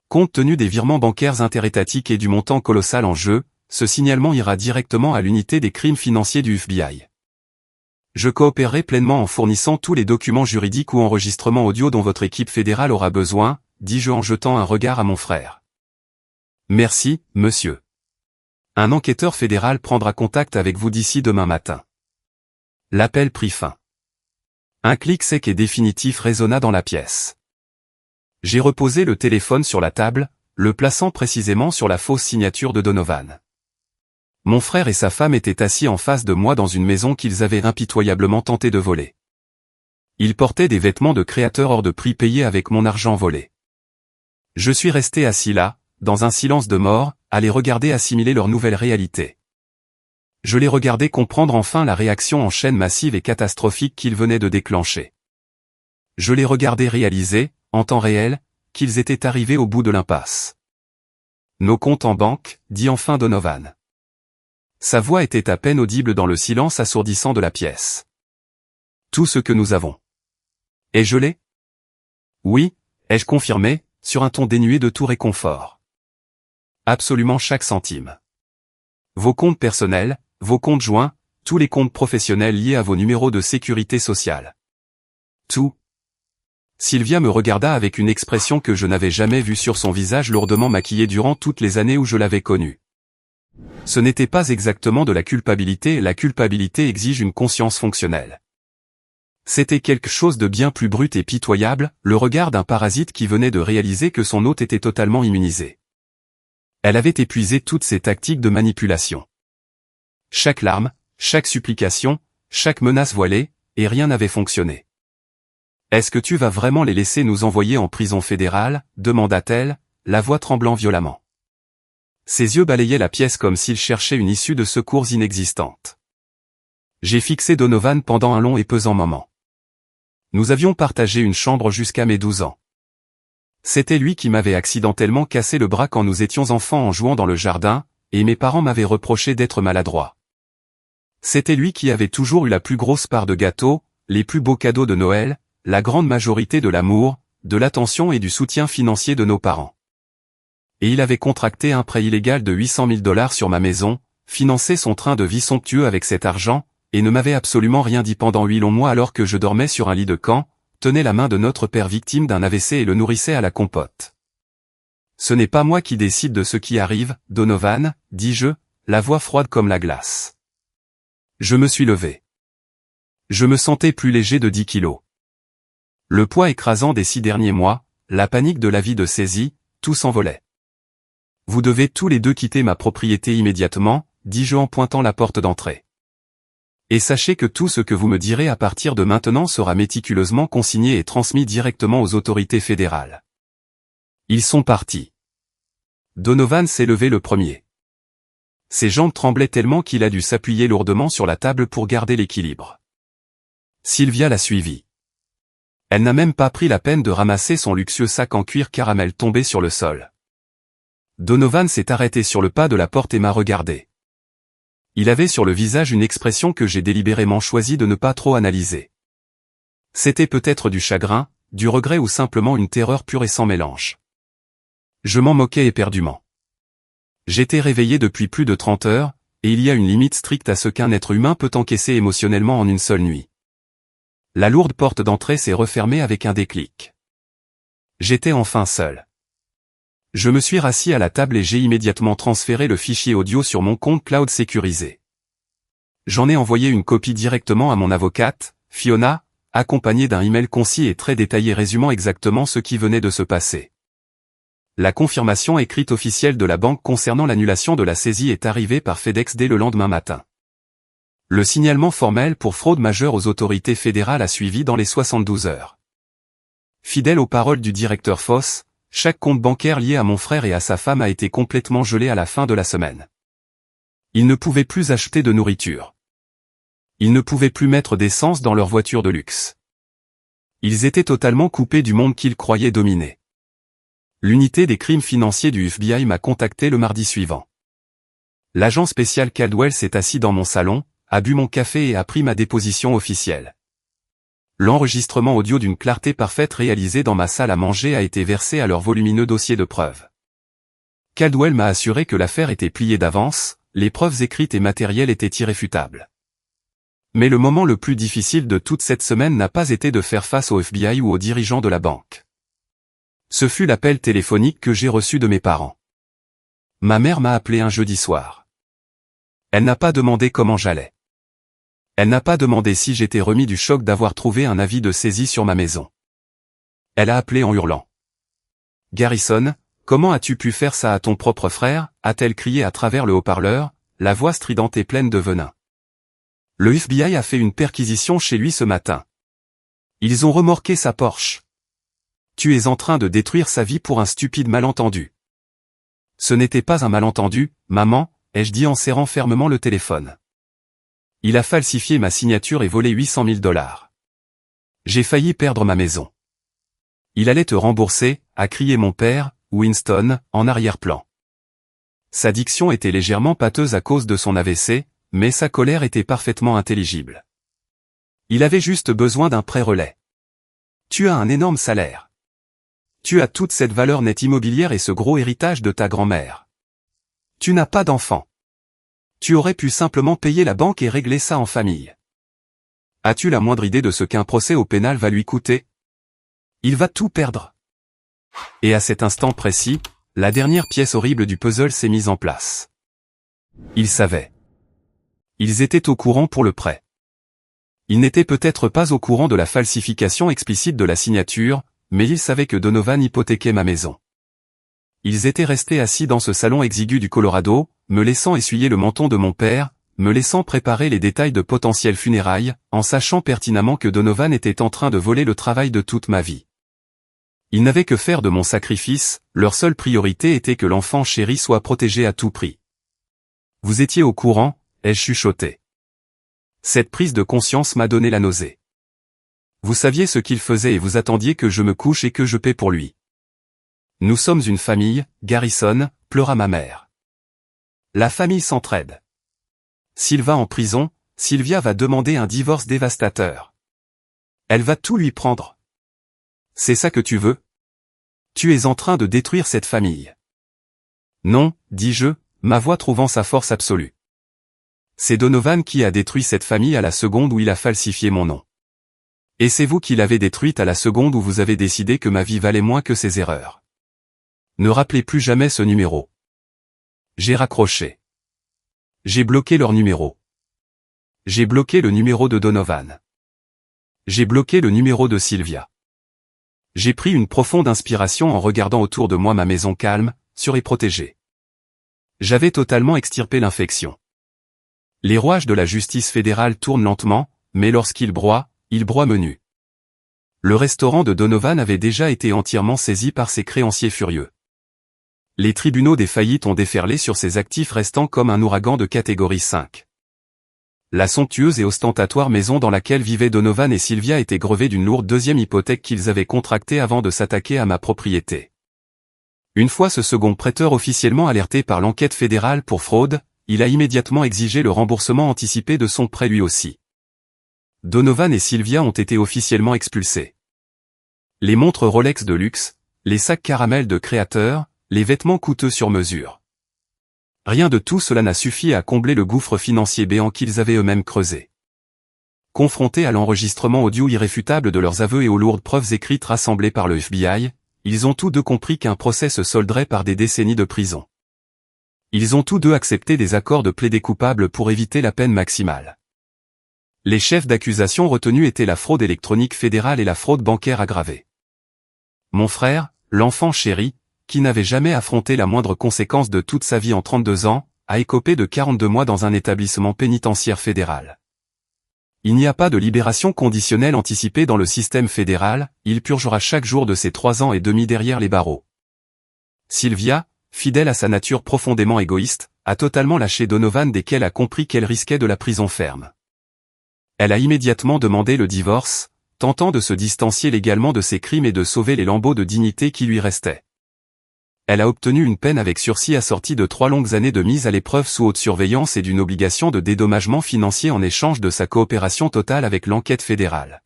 Speaker 1: Compte tenu des virements bancaires interétatiques et du montant colossal en jeu, ce signalement ira directement à l'unité des crimes financiers du FBI. Je coopérerai pleinement en fournissant tous les documents juridiques ou enregistrements audio dont votre équipe fédérale aura besoin, dis-je en jetant un regard à mon frère. Merci, monsieur. Un enquêteur fédéral prendra contact avec vous d'ici demain matin. L'appel prit fin. Un clic sec et définitif résonna dans la pièce. J'ai reposé le téléphone sur la table, le plaçant précisément sur la fausse signature de Donovan. Mon frère et sa femme étaient assis en face de moi dans une maison qu'ils avaient impitoyablement tenté de voler. Ils portaient des vêtements de créateurs hors de prix payés avec mon argent volé. Je suis resté assis là, dans un silence de mort, à les regarder assimiler leur nouvelle réalité. Je les regardais comprendre enfin la réaction en chaîne massive et catastrophique qu'ils venaient de déclencher. Je les regardais réaliser, en temps réel, qu'ils étaient arrivés au bout de l'impasse. Nos comptes en banque, dit enfin Donovan. Sa voix était à peine audible dans le silence assourdissant de la pièce. Tout ce que nous avons. Et je l'ai ? Oui, ai-je confirmé, sur un ton dénué de tout réconfort. Absolument chaque centime. Vos comptes personnels, vos comptes joints, tous les comptes professionnels liés à vos numéros de sécurité sociale. Tout. Sylvia me regarda avec une expression que je n'avais jamais vue sur son visage lourdement maquillé durant toutes les années où je l'avais connue. Ce n'était pas exactement de la culpabilité exige une conscience fonctionnelle. C'était quelque chose de bien plus brut et pitoyable, le regard d'un parasite qui venait de réaliser que son hôte était totalement immunisé. Elle avait épuisé toutes ses tactiques de manipulation. Chaque larme, chaque supplication, chaque menace voilée, et rien n'avait fonctionné. « Est-ce que tu vas vraiment les laisser nous envoyer en prison fédérale ?» demanda-t-elle, la voix tremblant violemment. Ses yeux balayaient la pièce comme s'il cherchait une issue de secours inexistante. J'ai fixé Donovan pendant un long et pesant moment. Nous avions partagé une chambre jusqu'à mes 12 ans. C'était lui qui m'avait accidentellement cassé le bras quand nous étions enfants en jouant dans le jardin, et mes parents m'avaient reproché d'être maladroit. C'était lui qui avait toujours eu la plus grosse part de gâteaux, les plus beaux cadeaux de Noël, la grande majorité de l'amour, de l'attention et du soutien financier de nos parents. Et il avait contracté un prêt illégal de $800 000 sur ma maison, financé son train de vie somptueux avec cet argent, et ne m'avait absolument rien dit pendant 8 longs mois alors que je dormais sur un lit de camp, tenais la main de notre père victime d'un AVC et le nourrissais à la compote. Ce n'est pas moi qui décide de ce qui arrive, Donovan, dis-je, la voix froide comme la glace. Je me suis levé. Je me sentais plus léger de 10 kilos. Le poids écrasant des 6 derniers mois, la panique de la vie de saisie, tout s'envolait. Vous devez tous les deux quitter ma propriété immédiatement, dis-je en pointant la porte d'entrée. Et sachez que tout ce que vous me direz à partir de maintenant sera méticuleusement consigné et transmis directement aux autorités fédérales. Ils sont partis. Donovan s'est levé le premier. Ses jambes tremblaient tellement qu'il a dû s'appuyer lourdement sur la table pour garder l'équilibre. Sylvia l'a suivi. Elle n'a même pas pris la peine de ramasser son luxueux sac en cuir caramel tombé sur le sol. Donovan s'est arrêté sur le pas de la porte et m'a regardé. Il avait sur le visage une expression que j'ai délibérément choisi de ne pas trop analyser. C'était peut-être du chagrin, du regret ou simplement une terreur pure et sans mélange. Je m'en moquais éperdument. J'étais réveillé depuis plus de 30 heures, et il y a une limite stricte à ce qu'un être humain peut encaisser émotionnellement en une seule nuit. La lourde porte d'entrée s'est refermée avec un déclic. J'étais enfin seul. Je me suis rassis à la table et j'ai immédiatement transféré le fichier audio sur mon compte cloud sécurisé. J'en ai envoyé une copie directement à mon avocate, Fiona, accompagnée d'un email concis et très détaillé résumant exactement ce qui venait de se passer. La confirmation écrite officielle de la banque concernant l'annulation de la saisie est arrivée par FedEx dès le lendemain matin. Le signalement formel pour fraude majeure aux autorités fédérales a suivi dans les 72 heures. Fidèle aux paroles du directeur Foss, chaque compte bancaire lié à mon frère et à sa femme a été complètement gelé à la fin de la semaine. Ils ne pouvaient plus acheter de nourriture. Ils ne pouvaient plus mettre d'essence dans leur voiture de luxe. Ils étaient totalement coupés du monde qu'ils croyaient dominer. L'unité des crimes financiers du FBI m'a contacté le mardi suivant. L'agent spécial Caldwell s'est assis dans mon salon, a bu mon café et a pris ma déposition officielle. L'enregistrement audio d'une clarté parfaite réalisé dans ma salle à manger a été versé à leur volumineux dossier de preuves. Caldwell m'a assuré que l'affaire était pliée d'avance, les preuves écrites et matérielles étaient irréfutables. Mais le moment le plus difficile de toute cette semaine n'a pas été de faire face au FBI ou aux dirigeants de la banque. Ce fut l'appel téléphonique que j'ai reçu de mes parents. Ma mère m'a appelé un jeudi soir. Elle n'a pas demandé comment j'allais. Elle n'a pas demandé si j'étais remis du choc d'avoir trouvé un avis de saisie sur ma maison. Elle a appelé en hurlant. « Garrison, comment as-tu pu faire ça à ton propre frère ?» a-t-elle crié à travers le haut-parleur, la voix stridente et pleine de venin. Le FBI a fait une perquisition chez lui ce matin. Ils ont remorqué sa Porsche. Tu es en train de détruire sa vie pour un stupide malentendu. Ce n'était pas un malentendu, maman, ai-je dit en serrant fermement le téléphone. Il a falsifié ma signature et volé $800 000. J'ai failli perdre ma maison. Il allait te rembourser, a crié mon père, Winston, en arrière-plan. Sa diction était légèrement pâteuse à cause de son AVC, mais sa colère était parfaitement intelligible. Il avait juste besoin d'un prêt-relais. Tu as un énorme salaire. Tu as toute cette valeur nette immobilière et ce gros héritage de ta grand-mère. Tu n'as pas d'enfant. Tu aurais pu simplement payer la banque et régler ça en famille. As-tu la moindre idée de ce qu'un procès au pénal va lui coûter? Il va tout perdre. Et à cet instant précis, la dernière pièce horrible du puzzle s'est mise en place. Ils savaient. Ils étaient au courant pour le prêt. Ils n'étaient peut-être pas au courant de la falsification explicite de la signature, mais ils savaient que Donovan hypothéquait ma maison. Ils étaient restés assis dans ce salon exigu du Colorado, me laissant essuyer le menton de mon père, me laissant préparer les détails de potentielles funérailles, en sachant pertinemment que Donovan était en train de voler le travail de toute ma vie. Ils n'avaient que faire de mon sacrifice, leur seule priorité était que l'enfant chéri soit protégé à tout prix. Vous étiez au courant, ai-je chuchoté. Cette prise de conscience m'a donné la nausée. Vous saviez ce qu'il faisait et vous attendiez que je me couche et que je paie pour lui. Nous sommes une famille, Garrison, pleura ma mère. La famille s'entraide. S'il va en prison, Sylvia va demander un divorce dévastateur. Elle va tout lui prendre. C'est ça que tu veux? Tu es en train de détruire cette famille. Non, dis-je, ma voix trouvant sa force absolue. C'est Donovan qui a détruit cette famille à la seconde où il a falsifié mon nom. Et c'est vous qui l'avez détruite à la seconde où vous avez décidé que ma vie valait moins que ses erreurs. Ne rappelez plus jamais ce numéro. J'ai raccroché. J'ai bloqué leur numéro. J'ai bloqué le numéro de Donovan. J'ai bloqué le numéro de Sylvia. J'ai pris une profonde inspiration en regardant autour de moi ma maison calme, sûre et protégée. J'avais totalement extirpé l'infection. Les rouages de la justice fédérale tournent lentement, mais lorsqu'ils broient menu. Le restaurant de Donovan avait déjà été entièrement saisi par ses créanciers furieux. Les tribunaux des faillites ont déferlé sur ses actifs restant comme un ouragan de catégorie 5. La somptueuse et ostentatoire maison dans laquelle vivaient Donovan et Sylvia était grevée d'une lourde deuxième hypothèque qu'ils avaient contractée avant de s'attaquer à ma propriété. Une fois ce second prêteur officiellement alerté par l'enquête fédérale pour fraude, il a immédiatement exigé le remboursement anticipé de son prêt lui aussi. Donovan et Sylvia ont été officiellement expulsés. Les montres Rolex de luxe, les sacs caramel de créateurs, les vêtements coûteux sur mesure. Rien de tout cela n'a suffi à combler le gouffre financier béant qu'ils avaient eux-mêmes creusé. Confrontés à l'enregistrement audio irréfutable de leurs aveux et aux lourdes preuves écrites rassemblées par le FBI, ils ont tous deux compris qu'un procès se solderait par des décennies de prison. Ils ont tous deux accepté des accords de plaidés coupables pour éviter la peine maximale. Les chefs d'accusation retenus étaient la fraude électronique fédérale et la fraude bancaire aggravée. Mon frère, l'enfant chéri, qui n'avait jamais affronté la moindre conséquence de toute sa vie en 32 ans, a écopé de 42 mois dans un établissement pénitentiaire fédéral. Il n'y a pas de libération conditionnelle anticipée dans le système fédéral, il purgera chaque jour de ses 3 ans et demi derrière les barreaux. Sylvia, fidèle à sa nature profondément égoïste, a totalement lâché Donovan dès qu'elle a compris qu'elle risquait de la prison ferme. Elle a immédiatement demandé le divorce, tentant de se distancier légalement de ses crimes et de sauver les lambeaux de dignité qui lui restaient. Elle a obtenu une peine avec sursis assortie de 3 longues années de mise à l'épreuve sous haute surveillance et d'une obligation de dédommagement financier en échange de sa coopération totale avec l'enquête fédérale.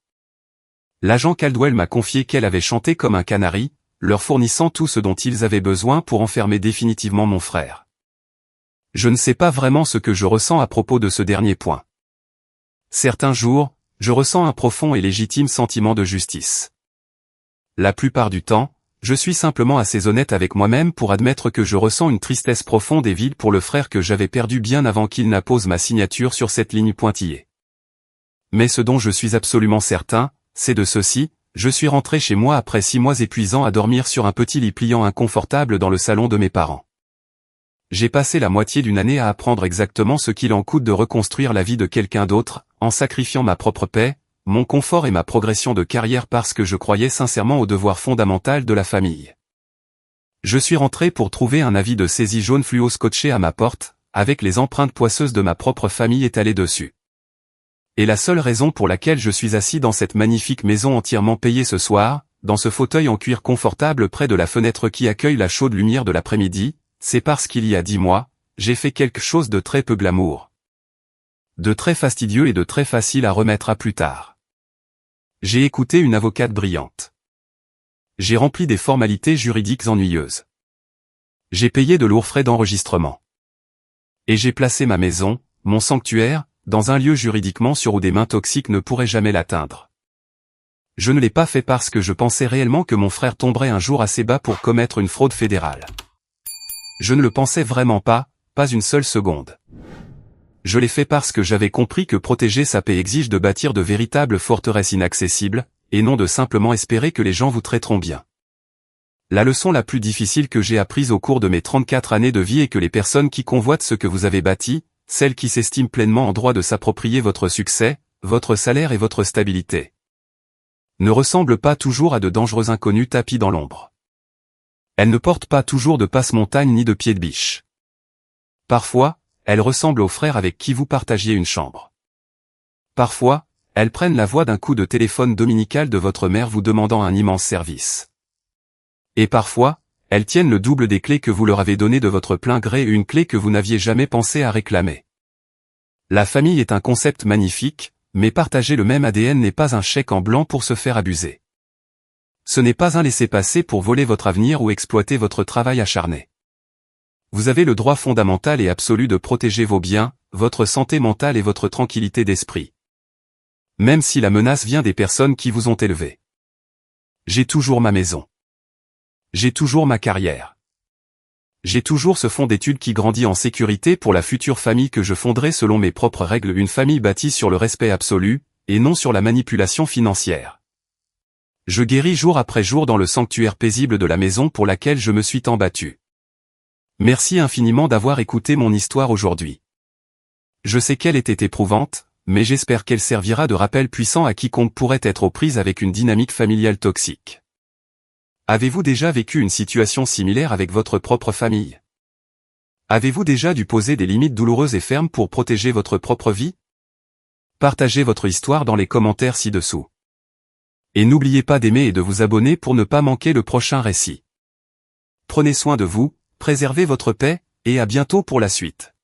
Speaker 1: L'agent Caldwell m'a confié qu'elle avait chanté comme un canari, leur fournissant tout ce dont ils avaient besoin pour enfermer définitivement mon frère. Je ne sais pas vraiment ce que je ressens à propos de ce dernier point. Certains jours, je ressens un profond et légitime sentiment de justice. La plupart du temps, je suis simplement assez honnête avec moi-même pour admettre que je ressens une tristesse profonde et vide pour le frère que j'avais perdu bien avant qu'il n'appose ma signature sur cette ligne pointillée. Mais ce dont je suis absolument certain, c'est de ceci, je suis rentré chez moi après 6 mois épuisants à dormir sur un petit lit pliant inconfortable dans le salon de mes parents. J'ai passé la moitié d'une année à apprendre exactement ce qu'il en coûte de reconstruire la vie de quelqu'un d'autre, en sacrifiant ma propre paix, mon confort et ma progression de carrière parce que je croyais sincèrement au devoir fondamental de la famille. Je suis rentré pour trouver un avis de saisie jaune fluo scotché à ma porte, avec les empreintes poisseuses de ma propre famille étalées dessus. Et la seule raison pour laquelle je suis assis dans cette magnifique maison entièrement payée ce soir, dans ce fauteuil en cuir confortable près de la fenêtre qui accueille la chaude lumière de l'après-midi, c'est parce qu'il y a 10 mois, j'ai fait quelque chose de très peu glamour. De très fastidieux et de très facile à remettre à plus tard. J'ai écouté une avocate brillante. J'ai rempli des formalités juridiques ennuyeuses. J'ai payé de lourds frais d'enregistrement. Et j'ai placé ma maison, mon sanctuaire, dans un lieu juridiquement sûr où des mains toxiques ne pourraient jamais l'atteindre. Je ne l'ai pas fait parce que je pensais réellement que mon frère tomberait un jour assez bas pour commettre une fraude fédérale. Je ne le pensais vraiment pas une seule seconde. Je l'ai fait parce que j'avais compris que protéger sa paix exige de bâtir de véritables forteresses inaccessibles, et non de simplement espérer que les gens vous traiteront bien. La leçon la plus difficile que j'ai apprise au cours de mes 34 années de vie est que les personnes qui convoitent ce que vous avez bâti, celles qui s'estiment pleinement en droit de s'approprier votre succès, votre salaire et votre stabilité, ne ressemblent pas toujours à de dangereux inconnus tapis dans l'ombre. Elles ne portent pas toujours de passe-montagne ni de pied de biche. Parfois, elles ressemblent aux frères avec qui vous partagiez une chambre. Parfois, elles prennent la voix d'un coup de téléphone dominical de votre mère vous demandant un immense service. Et parfois, elles tiennent le double des clés que vous leur avez données de votre plein gré et une clé que vous n'aviez jamais pensé à réclamer. La famille est un concept magnifique, mais partager le même ADN n'est pas un chèque en blanc pour se faire abuser. Ce n'est pas un laissez-passer pour voler votre avenir ou exploiter votre travail acharné. Vous avez le droit fondamental et absolu de protéger vos biens, votre santé mentale et votre tranquillité d'esprit. Même si la menace vient des personnes qui vous ont élevé. J'ai toujours ma maison. J'ai toujours ma carrière. J'ai toujours ce fonds d'études qui grandit en sécurité pour la future famille que je fonderai selon mes propres règles, une famille bâtie sur le respect absolu, et non sur la manipulation financière. Je guéris jour après jour dans le sanctuaire paisible de la maison pour laquelle je me suis tant battu. Merci infiniment d'avoir écouté mon histoire aujourd'hui. Je sais qu'elle était éprouvante, mais j'espère qu'elle servira de rappel puissant à quiconque pourrait être aux prises avec une dynamique familiale toxique. Avez-vous déjà vécu une situation similaire avec votre propre famille? Avez-vous déjà dû poser des limites douloureuses et fermes pour protéger votre propre vie? Partagez votre histoire dans les commentaires ci-dessous. Et n'oubliez pas d'aimer et de vous abonner pour ne pas manquer le prochain récit. Prenez soin de vous, préservez votre paix, et à bientôt pour la suite.